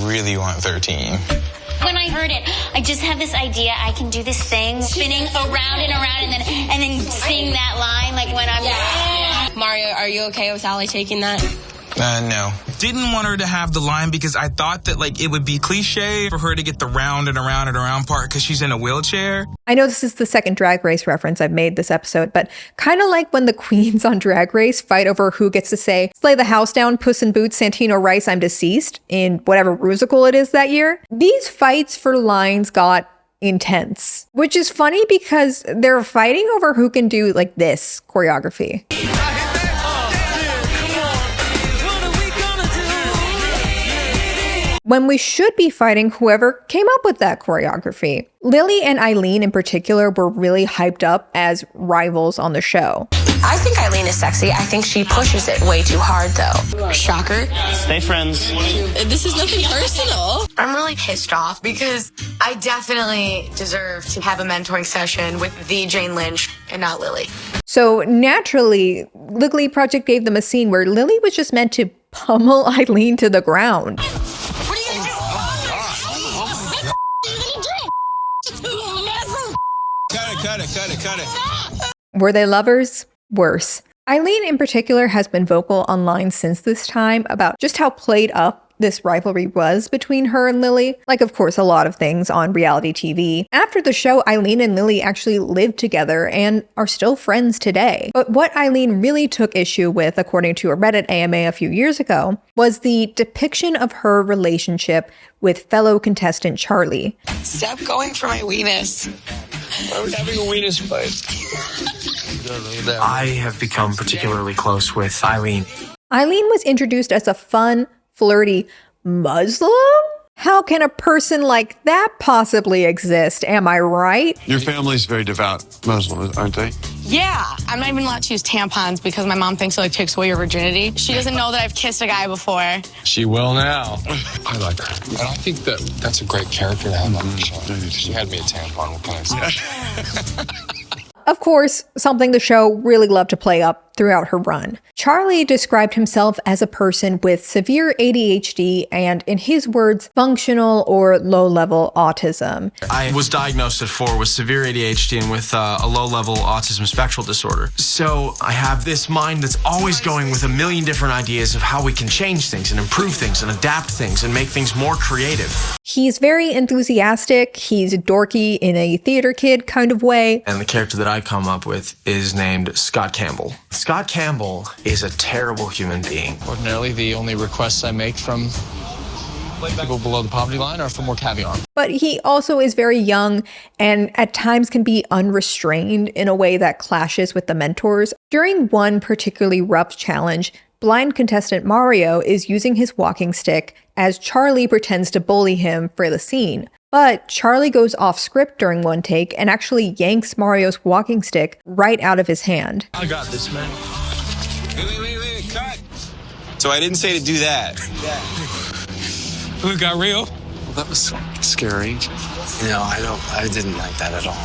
really want 13. When I heard it, I just have this idea I can do this thing, spinning around and around, and then sing that line like when I'm Mario, are you okay with Ali taking that? No. Didn't want her to have the line because I thought that like it would be cliche for her to get the round and around and around part because she's in a wheelchair. I know this is the second Drag Race reference I've made this episode, but kind of like when the queens on Drag Race fight over who gets to say, "Slay the house down, Puss in Boots, Santino Rice, I'm deceased," in whatever musical it is that year. These fights for lines got intense, which is funny because they're fighting over who can do like this choreography. When we should be fighting whoever came up with that choreography. Lily and Eileen in particular were really hyped up as rivals on the show. I think Eileen is sexy. I think she pushes it way too hard, though. Shocker. Stay friends. This is nothing personal. I'm really pissed off because I definitely deserve to have a mentoring session with the Jane Lynch and not Lily. So naturally, the Glee project gave them a scene where Lily was just meant to pummel Eileen to the ground. Cut it. Were they lovers? Worse. Eileen in particular has been vocal online since this time about just how played up this rivalry was between her and Lily. Like, of course, a lot of things on reality TV. After the show, Eileen and Lily actually lived together and are still friends today. But what Eileen really took issue with, according to a Reddit AMA a few years ago, was the depiction of her relationship with fellow contestant Charlie. Stop going for my weenus. Why are we having a weenus fight? I have become particularly close with Eileen. Eileen was introduced as a fun, flirty Muslim? How can a person like that possibly exist? Am I right? Your family's very devout Muslim, aren't they? Yeah, I'm not even allowed to use tampons because my mom thinks it like takes away your virginity. She doesn't know that I've kissed a guy before. She will now. I like her. And I think that's a great character to have on the show. She had me a tampon. What can I say? Of course, something the show really loved to play up throughout her run. Charlie described himself as a person with severe ADHD and, in his words, functional or low-level autism. I was diagnosed at 4 with severe ADHD and with a low-level autism spectral disorder. So I have this mind that's always going with a million different ideas of how we can change things and improve things and adapt things and make things more creative. He's very enthusiastic, he's dorky in a theater kid kind of way. And the character that I come up with is named Scott Campbell. Scott Campbell is a terrible human being. Ordinarily, the only requests I make from people below the poverty line are for more caviar. But he also is very young and at times can be unrestrained in a way that clashes with the mentors. During one particularly rough challenge, blind contestant Mario is using his walking stick as Charlie pretends to bully him for the scene. But Charlie goes off script during one take and actually yanks Mario's walking stick right out of his hand. I got this, man. Wait, cut. So I didn't say to do that. Who got real? Well, that was scary. No, I didn't like that at all.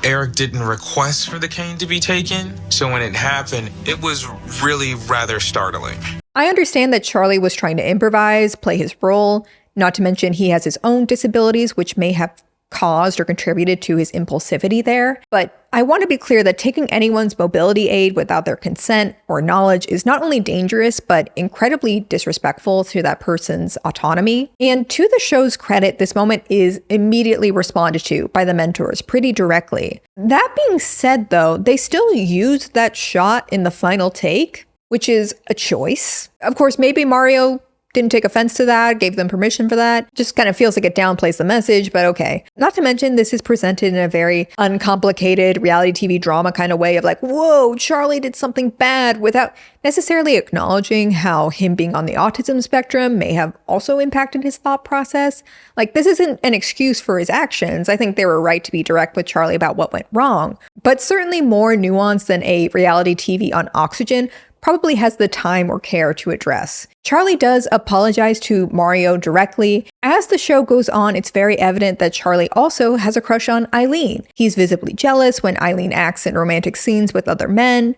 Eric didn't request for the cane to be taken, so when it happened, it was really rather startling. I understand that Charlie was trying to improvise, play his role, not to mention he has his own disabilities, which may have caused or contributed to his impulsivity there. But I want to be clear that taking anyone's mobility aid without their consent or knowledge is not only dangerous, but incredibly disrespectful to that person's autonomy. And to the show's credit, this moment is immediately responded to by the mentors pretty directly. That being said, though, they still used that shot in the final take, which is a choice. Of course, maybe Mario didn't take offense to that, gave them permission for that. Just kind of feels like it downplays the message, but okay. Not to mention, this is presented in a very uncomplicated reality TV drama kind of way of like, whoa, Charlie did something bad, without necessarily acknowledging how him being on the autism spectrum may have also impacted his thought process. Like, this isn't an excuse for his actions. I think they were right to be direct with Charlie about what went wrong, but certainly more nuanced than a reality TV on Oxygen probably has the time or care to address. Charlie does apologize to Mario directly. As the show goes on, it's very evident that Charlie also has a crush on Eileen. He's visibly jealous when Eileen acts in romantic scenes with other men.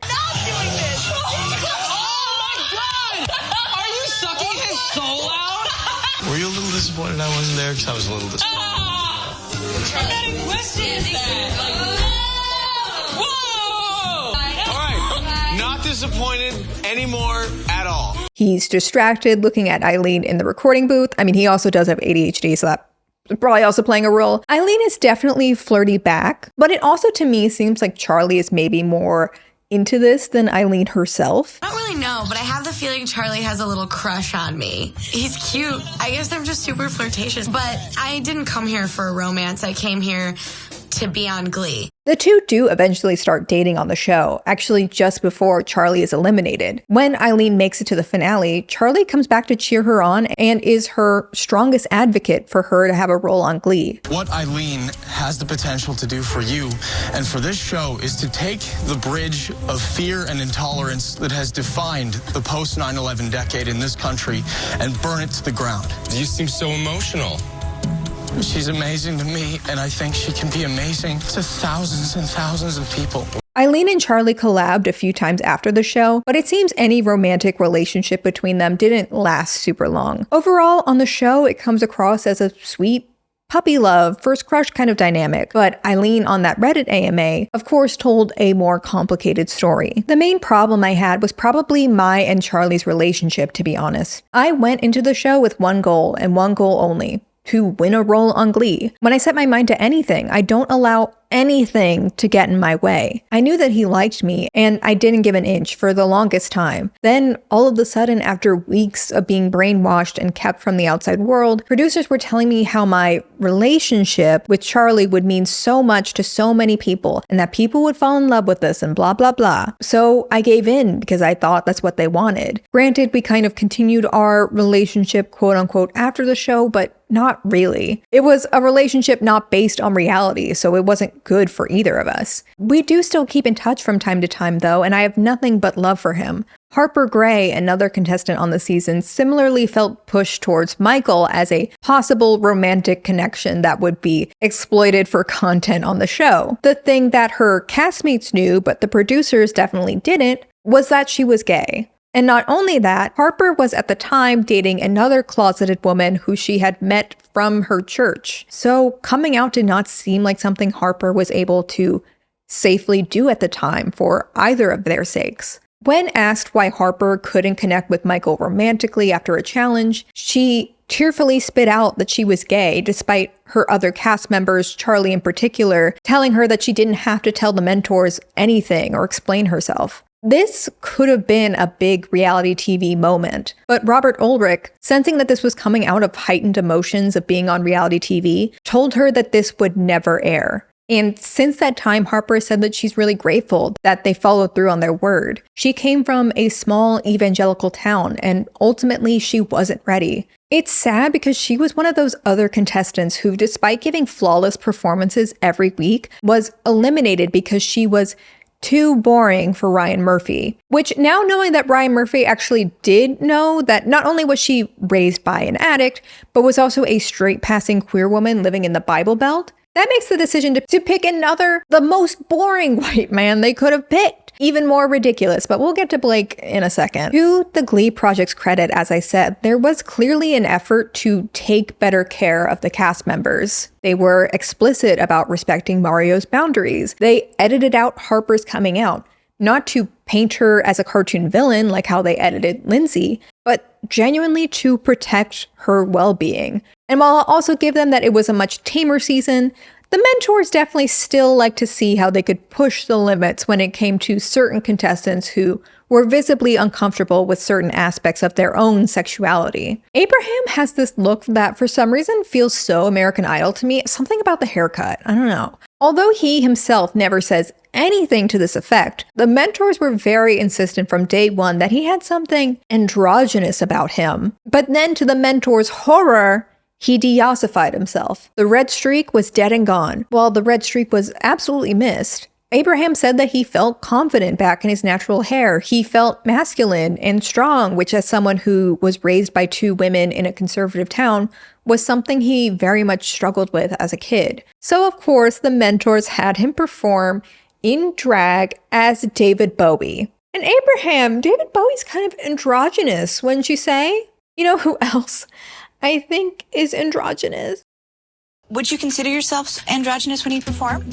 Were you a little disappointed I wasn't there? Because I was a little disappointed. Disappointed anymore at all. He's distracted looking at Eileen in the recording booth. I mean, he also does have ADHD, so that's probably also playing a role. Eileen is definitely flirty back, but it also to me seems like Charlie is maybe more into this than Eileen herself? I don't really know, but I have the feeling Charlie has a little crush on me. He's cute. I guess I'm just super flirtatious. But I didn't come here for a romance. I came here to be on Glee. The two do eventually start dating on the show, actually just before Charlie is eliminated. When Eileen makes it to the finale, Charlie comes back to cheer her on and is her strongest advocate for her to have a role on Glee. What Eileen has the potential to do for you and for this show is to take the bridge of fear and intolerance that has defined the post 9/11 decade in this country and burn it to the ground. You seem so emotional. She's amazing to me, and I think she can be amazing to thousands and thousands of people. Eileen and Charlie collabed a few times after the show, but it seems any romantic relationship between them didn't last super long. Overall, on the show, it comes across as a sweet, puppy love, first crush kind of dynamic, but Eileen on that Reddit AMA, of course, told a more complicated story. The main problem I had was probably my and Charlie's relationship, to be honest. I went into the show with one goal and one goal only: to win a role on Glee. When I set my mind to anything, I don't allow anything to get in my way. I knew that he liked me, and I didn't give an inch for the longest time. Then, all of a sudden, after weeks of being brainwashed and kept from the outside world, producers were telling me how my relationship with Charlie would mean so much to so many people, and that people would fall in love with us and blah blah blah. So I gave in because I thought that's what they wanted. Granted, we kind of continued our relationship quote unquote after the show, but not really. It was a relationship not based on reality, so it wasn't good for either of us. We do still keep in touch from time to time though, and I have nothing but love for him. Harper Gray, another contestant on the season, similarly felt pushed towards Michael as a possible romantic connection that would be exploited for content on the show. The thing that her castmates knew, but the producers definitely didn't, was that she was gay. And not only that, Harper was at the time dating another closeted woman who she had met from her church. So coming out did not seem like something Harper was able to safely do at the time for either of their sakes. When asked why Harper couldn't connect with Michael romantically after a challenge, she tearfully spit out that she was gay, despite her other cast members, Charlie in particular, telling her that she didn't have to tell the mentors anything or explain herself. This could have been a big reality TV moment, but Robert Ulrich, sensing that this was coming out of heightened emotions of being on reality TV, told her that this would never air. And since that time, Harper said that she's really grateful that they followed through on their word. She came from a small evangelical town, and ultimately she wasn't ready. It's sad because she was one of those other contestants who, despite giving flawless performances every week, was eliminated because she was too boring for Ryan Murphy. Which, now knowing that Ryan Murphy actually did know that not only was she raised by an addict, but was also a straight-passing queer woman living in the Bible Belt, that makes the decision to pick the most boring white man they could have picked even more ridiculous, but we'll get to Blake in a second. To the Glee Project's credit, as I said, there was clearly an effort to take better care of the cast members. They were explicit about respecting Mario's boundaries. They edited out Harper's coming out, not to paint her as a cartoon villain like how they edited Lindsay, but genuinely to protect her well-being. And while I'll also give them that it was a much tamer season, the mentors definitely still like to see how they could push the limits when it came to certain contestants who were visibly uncomfortable with certain aspects of their own sexuality. Abraham has this look that for some reason feels so American Idol to me, something about the haircut, I don't know. Although he himself never says anything to this effect, the mentors were very insistent from day one that he had something androgynous about him. But then to the mentors' horror, he deossified himself. The red streak was dead and gone. While the red streak was absolutely missed, Abraham said that he felt confident back in his natural hair. He felt masculine and strong, which as someone who was raised by two women in a conservative town, was something he very much struggled with as a kid. So of course, the mentors had him perform in drag as David Bowie. And Abraham, David Bowie's kind of androgynous, wouldn't you say? You know who else I think is androgynous? Would you consider yourself androgynous when you perform?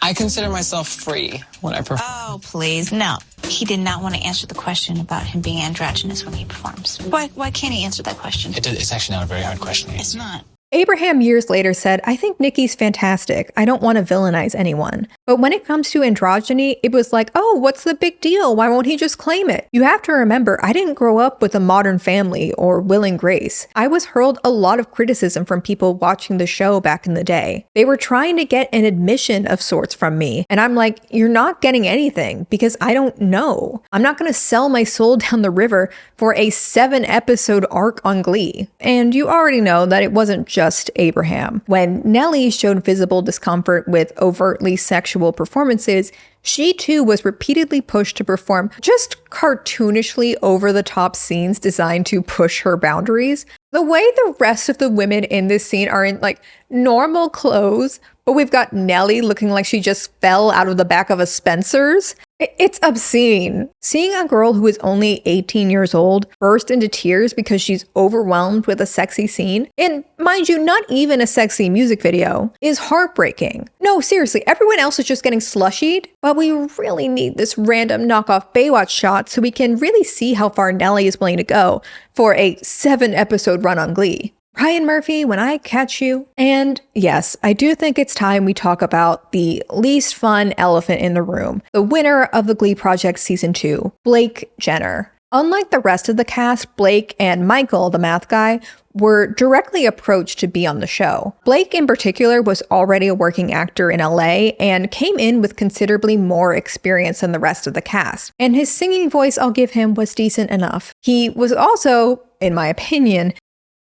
I consider myself free when I perform. Oh, please, no. He did not want to answer the question about him being androgynous when he performs. Why can't he answer that question? It's actually not a very hard question. It's not. Abraham years later said, "I think Nikki's fantastic. I don't want to villainize anyone." But when it comes to androgyny, it was like, oh, what's the big deal? Why won't he just claim it? You have to remember, I didn't grow up with a Modern Family or Will and Grace. I was hurled a lot of criticism from people watching the show back in the day. They were trying to get an admission of sorts from me. And I'm like, you're not getting anything because I don't know. I'm not going to sell my soul down the river for a 7-episode arc on Glee. And you already know that it wasn't just Abraham. When Nellie showed visible discomfort with overtly sexual performances, she too was repeatedly pushed to perform just cartoonishly over-the-top scenes designed to push her boundaries. The way the rest of the women in this scene are in like normal clothes, but we've got Nellie looking like she just fell out of the back of a Spencer's. It's obscene. Seeing a girl who is only 18 years old burst into tears because she's overwhelmed with a sexy scene, and mind you, not even a sexy music video, is heartbreaking. No, seriously, everyone else is just getting slushied, but we really need this random knockoff Baywatch shot so we can really see how far Nellie is willing to go for a 7-episode run on Glee. Ryan Murphy, when I catch you. And yes, I do think it's time we talk about the least fun elephant in the room, the winner of the Glee Project Season 2, Blake Jenner. Unlike the rest of the cast, Blake and Michael, the math guy, were directly approached to be on the show. Blake in particular was already a working actor in LA and came in with considerably more experience than the rest of the cast. And his singing voice, I'll give him, was decent enough. He was also, in my opinion,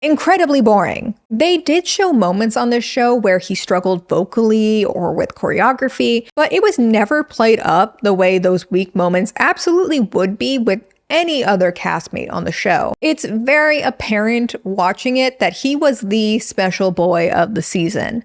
incredibly boring. They did show moments on this show where he struggled vocally or with choreography, but it was never played up the way those weak moments absolutely would be with any other castmate on the show. It's very apparent watching it that he was the special boy of the season.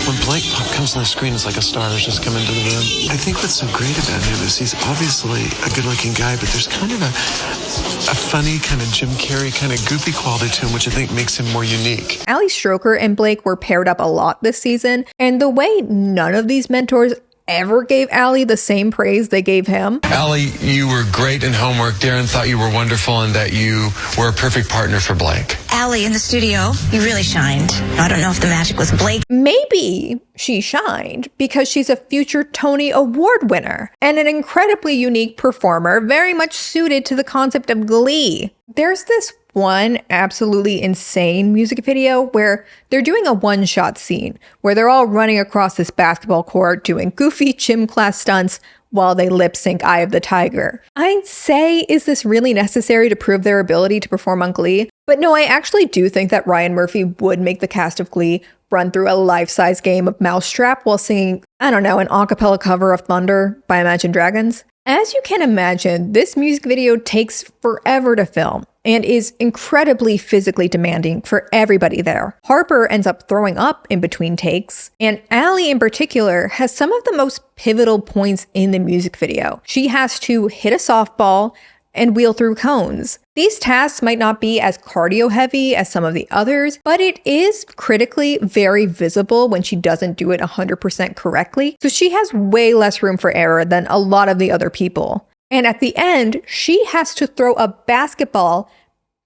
When Blake comes on the screen, it's like a star has just come into the room. I think what's so great about him is he's obviously a good-looking guy, but there's kind of a funny, kind of Jim Carrey, kind of goofy quality to him, which I think makes him more unique. Ali Stroker and Blake were paired up a lot this season, and the way none of these mentors ever gave Ali the same praise they gave him. Ali, you were great in homework. Darren thought you were wonderful and that you were a perfect partner for Blake. Allie, in the studio, you really shined. I don't know if the magic was Blake. Maybe she shined because she's a future Tony Award winner and an incredibly unique performer, very much suited to the concept of Glee. There's this one absolutely insane music video where they're doing a one-shot scene where they're all running across this basketball court doing goofy gym class stunts while they lip-sync Eye of the Tiger. I'd say, is this really necessary to prove their ability to perform on Glee? But no, I actually do think that Ryan Murphy would make the cast of Glee run through a life-size game of Mousetrap while singing, I don't know, an a cappella cover of Thunder by Imagine Dragons. As you can imagine, this music video takes forever to film and is incredibly physically demanding for everybody there. Harper ends up throwing up in between takes, and Ali in particular has some of the most pivotal points in the music video. She has to hit a softball and wheel through cones. These tasks might not be as cardio heavy as some of the others, but it is critically very visible when she doesn't do it 100% correctly. So she has way less room for error than a lot of the other people. And at the end, she has to throw a basketball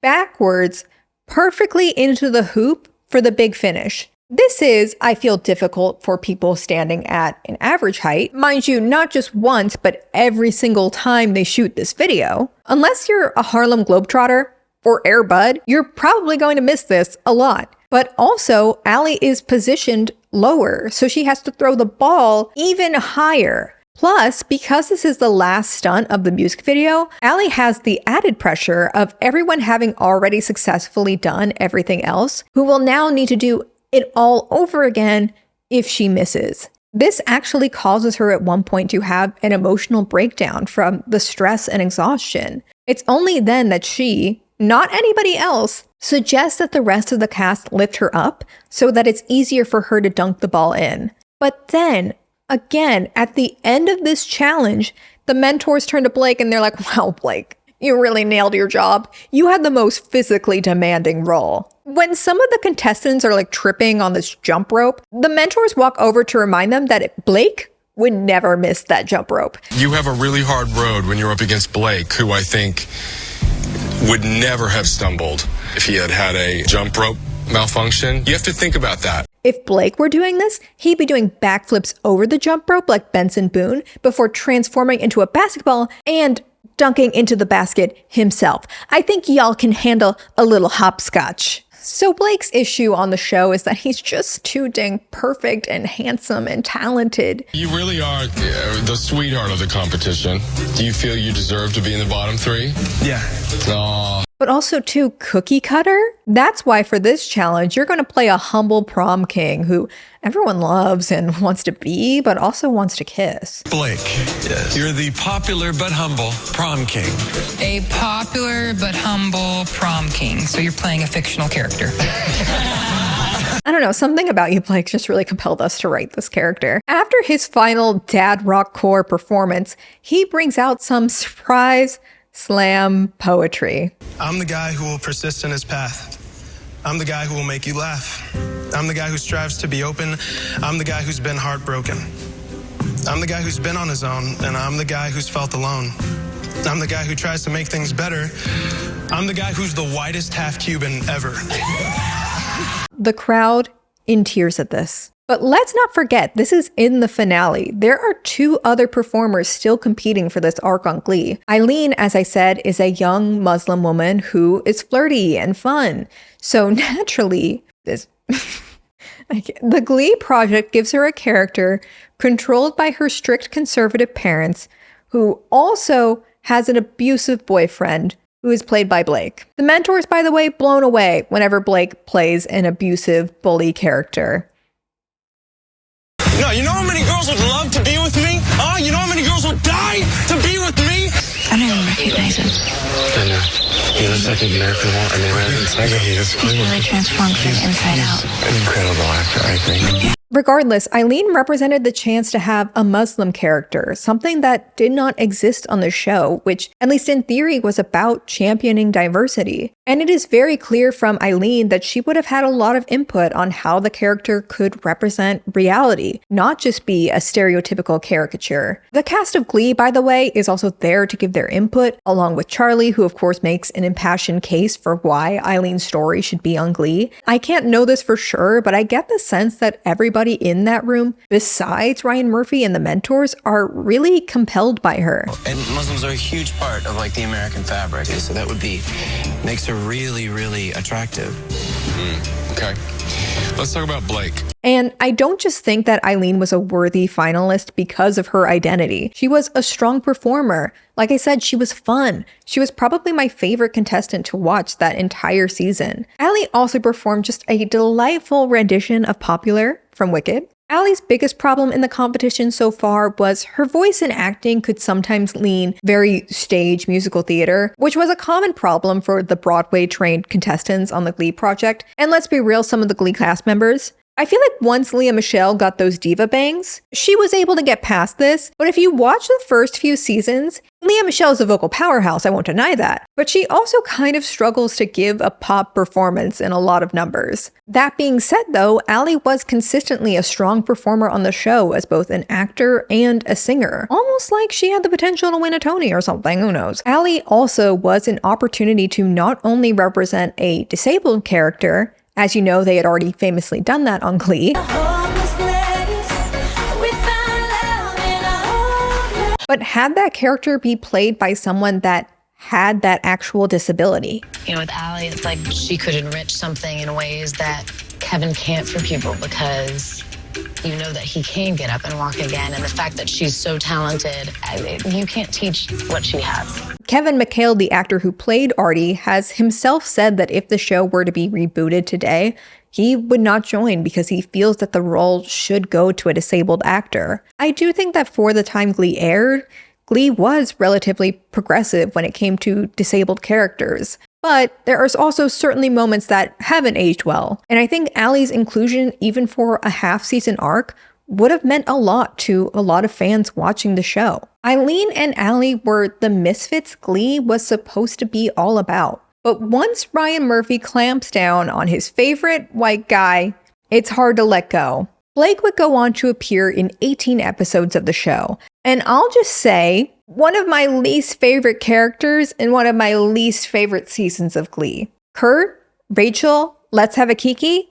backwards perfectly into the hoop for the big finish. This is, I feel, difficult for people standing at an average height. Mind you, not just once, but every single time they shoot this video. Unless you're a Harlem Globetrotter or Air Bud, you're probably going to miss this a lot. But also, Ali is positioned lower, so she has to throw the ball even higher. Plus, because this is the last stunt of the music video, Ali has the added pressure of everyone having already successfully done everything else, who will now need to do it all over again if she misses. This actually causes her at one point to have an emotional breakdown from the stress and exhaustion. It's only then that she, not anybody else, suggests that the rest of the cast lift her up so that it's easier for her to dunk the ball in. But then, again, at the end of this challenge, the mentors turn to Blake and they're like, "Wow, Blake, you really nailed your job. You had the most physically demanding role." When some of the contestants are like tripping on this jump rope, the mentors walk over to remind them that Blake would never miss that jump rope. You have a really hard road when you're up against Blake, who I think would never have stumbled if he had had a jump rope malfunction. You have to think about that. If Blake were doing this, he'd be doing backflips over the jump rope like Benson Boone before transforming into a basketball and dunking into the basket himself. I think y'all can handle a little hopscotch. So Blake's issue on the show is that he's just too dang perfect and handsome and talented. You really are the sweetheart of the competition. Do you feel you deserve to be in the bottom 3? Yeah. Aww. But also too cookie cutter. That's why for this challenge, you're going to play a humble prom king who everyone loves and wants to be, but also wants to kiss. Blake, yes. You're the popular but humble prom king. A popular but humble prom king. So you're playing a fictional character. I don't know, something about you, Blake, just really compelled us to write this character. After his final dad rock core performance, he brings out some surprise slam poetry. I'm the guy who will persist in his path. I'm the guy who will make you laugh. I'm the guy who strives to be open. I'm the guy who's been heartbroken. I'm the guy who's been on his own, and I'm the guy who's felt alone. I'm the guy who tries to make things better. I'm the guy who's the whitest half-Cuban ever. The crowd in tears at this. But let's not forget, this is in the finale. There are 2 other performers still competing for this arc on Glee. Eileen, as I said, is a young Muslim woman who is flirty and fun. So naturally, the Glee project gives her a character controlled by her strict conservative parents who also has an abusive boyfriend who is played by Blake. The mentors, by the way, blown away whenever Blake plays an abusive bully character. No, you know how many girls would love to be with me? You know how many girls would die to be with me? I don't even recognize him. I know. He looks like an American Tiger. He's really transformed from the inside out. An incredible actor, I think. Regardless, Eileen represented the chance to have a Muslim character, something that did not exist on the show, which, at least in theory, was about championing diversity. And it is very clear from Eileen that she would have had a lot of input on how the character could represent reality, not just be a stereotypical caricature. The cast of Glee, by the way, is also there to give their input, along with Charlie, who of course makes an impassioned case for why Eileen's story should be on Glee. I can't know this for sure, but I get the sense that everybody in that room, besides Ryan Murphy and the mentors, are really compelled by her. And Muslims are a huge part of like the American fabric, so that would be makes her really, really attractive. Okay. Let's talk about Blake. And I don't just think that Eileen was a worthy finalist because of her identity. She was a strong performer. Like I said, she was fun. She was probably my favorite contestant to watch that entire season. Allie also performed just a delightful rendition of Popular from Wicked. Allie's biggest problem in the competition so far was her voice and acting could sometimes lean very stage musical theater, which was a common problem for the Broadway-trained contestants on the Glee project. And let's be real, some of the Glee cast members, I feel like once Lea Michele got those diva bangs, she was able to get past this, but if you watch the first few seasons, Lea Michele is a vocal powerhouse, I won't deny that, but she also kind of struggles to give a pop performance in a lot of numbers. That being said though, Allie was consistently a strong performer on the show as both an actor and a singer, almost like she had the potential to win a Tony or something, who knows. Allie also was an opportunity to not only represent a disabled character, as you know, they had already famously done that on Glee. But had that character be played by someone that had that actual disability. You know, with Allie, it's like she could enrich something in ways that Kevin can't for people because you know that he can get up and walk again. And the fact that she's so talented, you can't teach what she has. Kevin McHale, the actor who played Artie, has himself said that if the show were to be rebooted today, he would not join because he feels that the role should go to a disabled actor. I do think that for the time Glee aired, Glee was relatively progressive when it came to disabled characters. But there are also certainly moments that haven't aged well. And I think Allie's inclusion, even for a half-season arc, would have meant a lot to a lot of fans watching the show. Eileen and Allie were the misfits Glee was supposed to be all about. But once Ryan Murphy clamps down on his favorite white guy, it's hard to let go. Blake would go on to appear in 18 episodes of the show. And I'll just say, One of my least favorite characters in one of my least favorite seasons of Glee. Kurt, Rachel, Let's Have a Kiki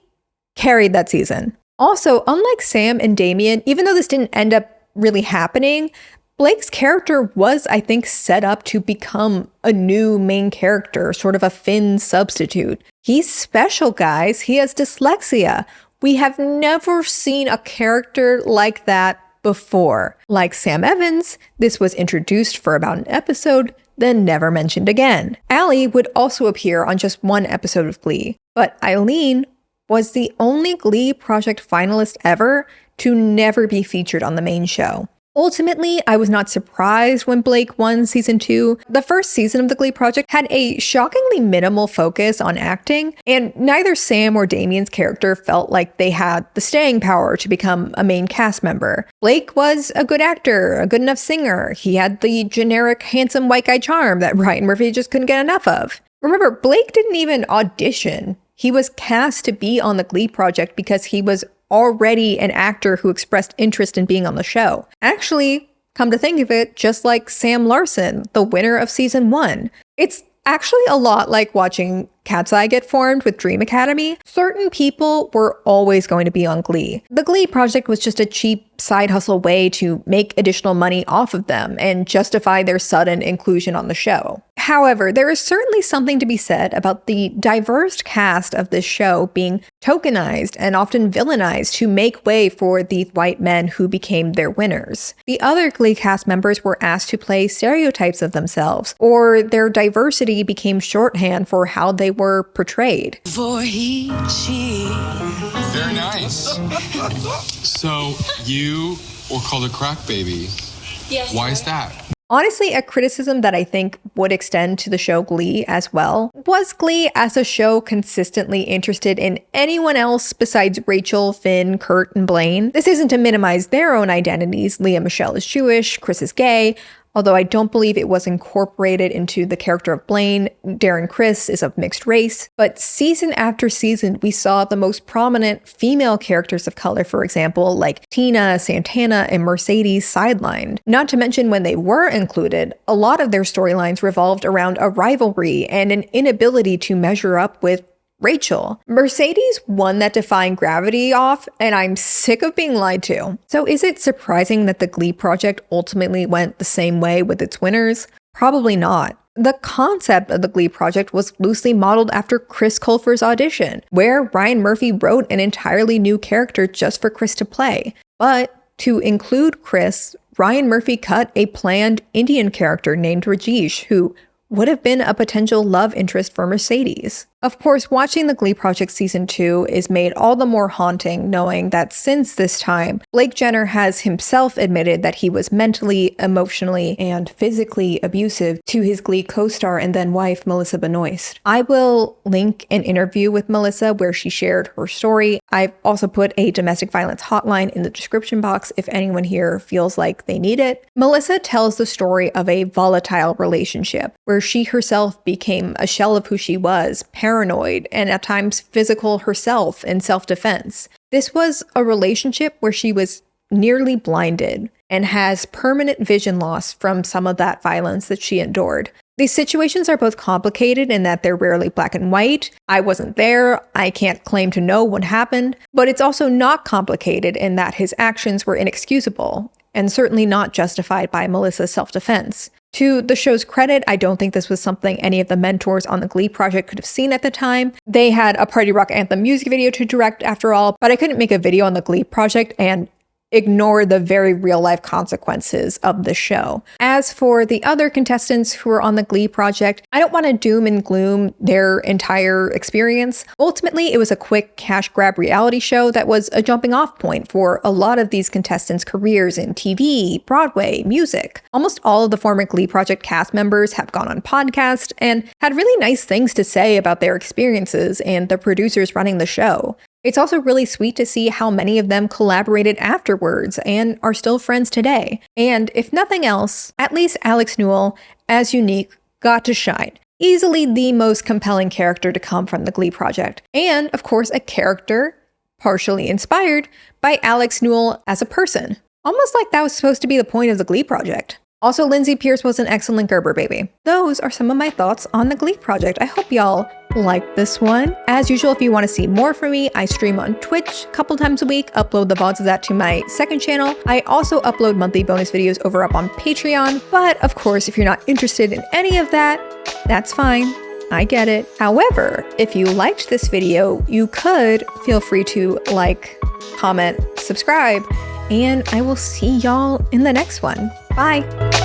carried that season. Also, unlike Sam and Damien, even though this didn't end up really happening, Blake's character was, I think, set up to become a new main character, sort of a Finn substitute. He's special, guys. He has dyslexia. We have never seen a character like that before. Like Sam Evans, this was introduced for about an episode, then never mentioned again. Allie would also appear on just one episode of Glee, but Eileen was the only Glee Project finalist ever to never be featured on the main show. Ultimately, I was not surprised when Blake won season 2. The first season of the Glee Project had a shockingly minimal focus on acting, and neither Sam or Damien's character felt like they had the staying power to become a main cast member. Blake was a good actor, a good enough singer. He had the generic handsome white guy charm that Ryan Murphy just couldn't get enough of. Remember, Blake didn't even audition. He was cast to be on the Glee Project because he was already an actor who expressed interest in being on the show. Actually, come to think of it, just like Sam Larson, the winner of season 1. It's actually a lot like watching Cat's Eye get formed with Dream Academy. Certain people were always going to be on Glee. The Glee Project was just a cheap side hustle way to make additional money off of them and justify their sudden inclusion on the show. However, there is certainly something to be said about the diverse cast of this show being tokenized and often villainized to make way for the white men who became their winners. The other Glee cast members were asked to play stereotypes of themselves, or their diversity became shorthand for how they were portrayed. For he, she. Very nice. So you were called a crack baby. Yes. Why is that? Honestly, a criticism that I think would extend to the show Glee as well. Was Glee as a show consistently interested in anyone else besides Rachel, Finn, Kurt, and Blaine? This isn't to minimize their own identities. Leah Michelle is Jewish, Chris is gay, although I don't believe it was incorporated into the character of Blaine. Darren Criss is of mixed race. But season after season, we saw the most prominent female characters of color, for example, like Tina, Santana, and Mercedes sidelined. Not to mention when they were included, a lot of their storylines revolved around a rivalry and an inability to measure up with Rachel. Mercedes won that defying gravity off, and I'm sick of being lied to. So is it surprising that the Glee Project ultimately went the same way with its winners? Probably not. The concept of the Glee Project was loosely modeled after Chris Colfer's audition, where Ryan Murphy wrote an entirely new character just for Chris to play. But to include Chris, Ryan Murphy cut a planned Indian character named Rajesh, who would have been a potential love interest for Mercedes. Of course, watching the Glee Project Season 2 is made all the more haunting knowing that since this time, Blake Jenner has himself admitted that he was mentally, emotionally, and physically abusive to his Glee co-star and then wife, Melissa Benoist. I will link an interview with Melissa where she shared her story. I've also put a domestic violence hotline in the description box if anyone here feels like they need it. Melissa tells the story of a volatile relationship where she herself became a shell of who she was, paranoid, and at times physical herself in self-defense. This was a relationship where she was nearly blinded and has permanent vision loss from some of that violence that she endured. These situations are both complicated in that they're rarely black and white. I wasn't there, I can't claim to know what happened, but it's also not complicated in that his actions were inexcusable and certainly not justified by Melissa's self-defense. To the show's credit, I don't think this was something any of the mentors on the Glee Project could have seen at the time. They had a Party Rock Anthem music video to direct after all, but I couldn't make a video on the Glee Project and ignore the very real-life consequences of the show. As for the other contestants who were on the Glee Project, I don't want to doom and gloom their entire experience. Ultimately, it was a quick cash grab reality show that was a jumping off point for a lot of these contestants' careers in TV, Broadway, music. Almost all of the former Glee Project cast members have gone on podcasts and had really nice things to say about their experiences and the producers running the show. It's also really sweet to see how many of them collaborated afterwards and are still friends today. And if nothing else, at least Alex Newell, as Unique, got to shine. Easily the most compelling character to come from the Glee Project. And, of course, a character partially inspired by Alex Newell as a person. Almost like that was supposed to be the point of the Glee Project. Also, Lindsay Pierce was an excellent Gerber baby. Those are some of my thoughts on the Glee project. I hope y'all liked this one. As usual, if you want to see more from me, I stream on Twitch a couple times a week, upload the VODs of that to my second channel. I also upload monthly bonus videos over up on Patreon. But of course, if you're not interested in any of that, that's fine. I get it. However, if you liked this video, you could feel free to like, comment, subscribe, and I will see y'all in the next one. Bye.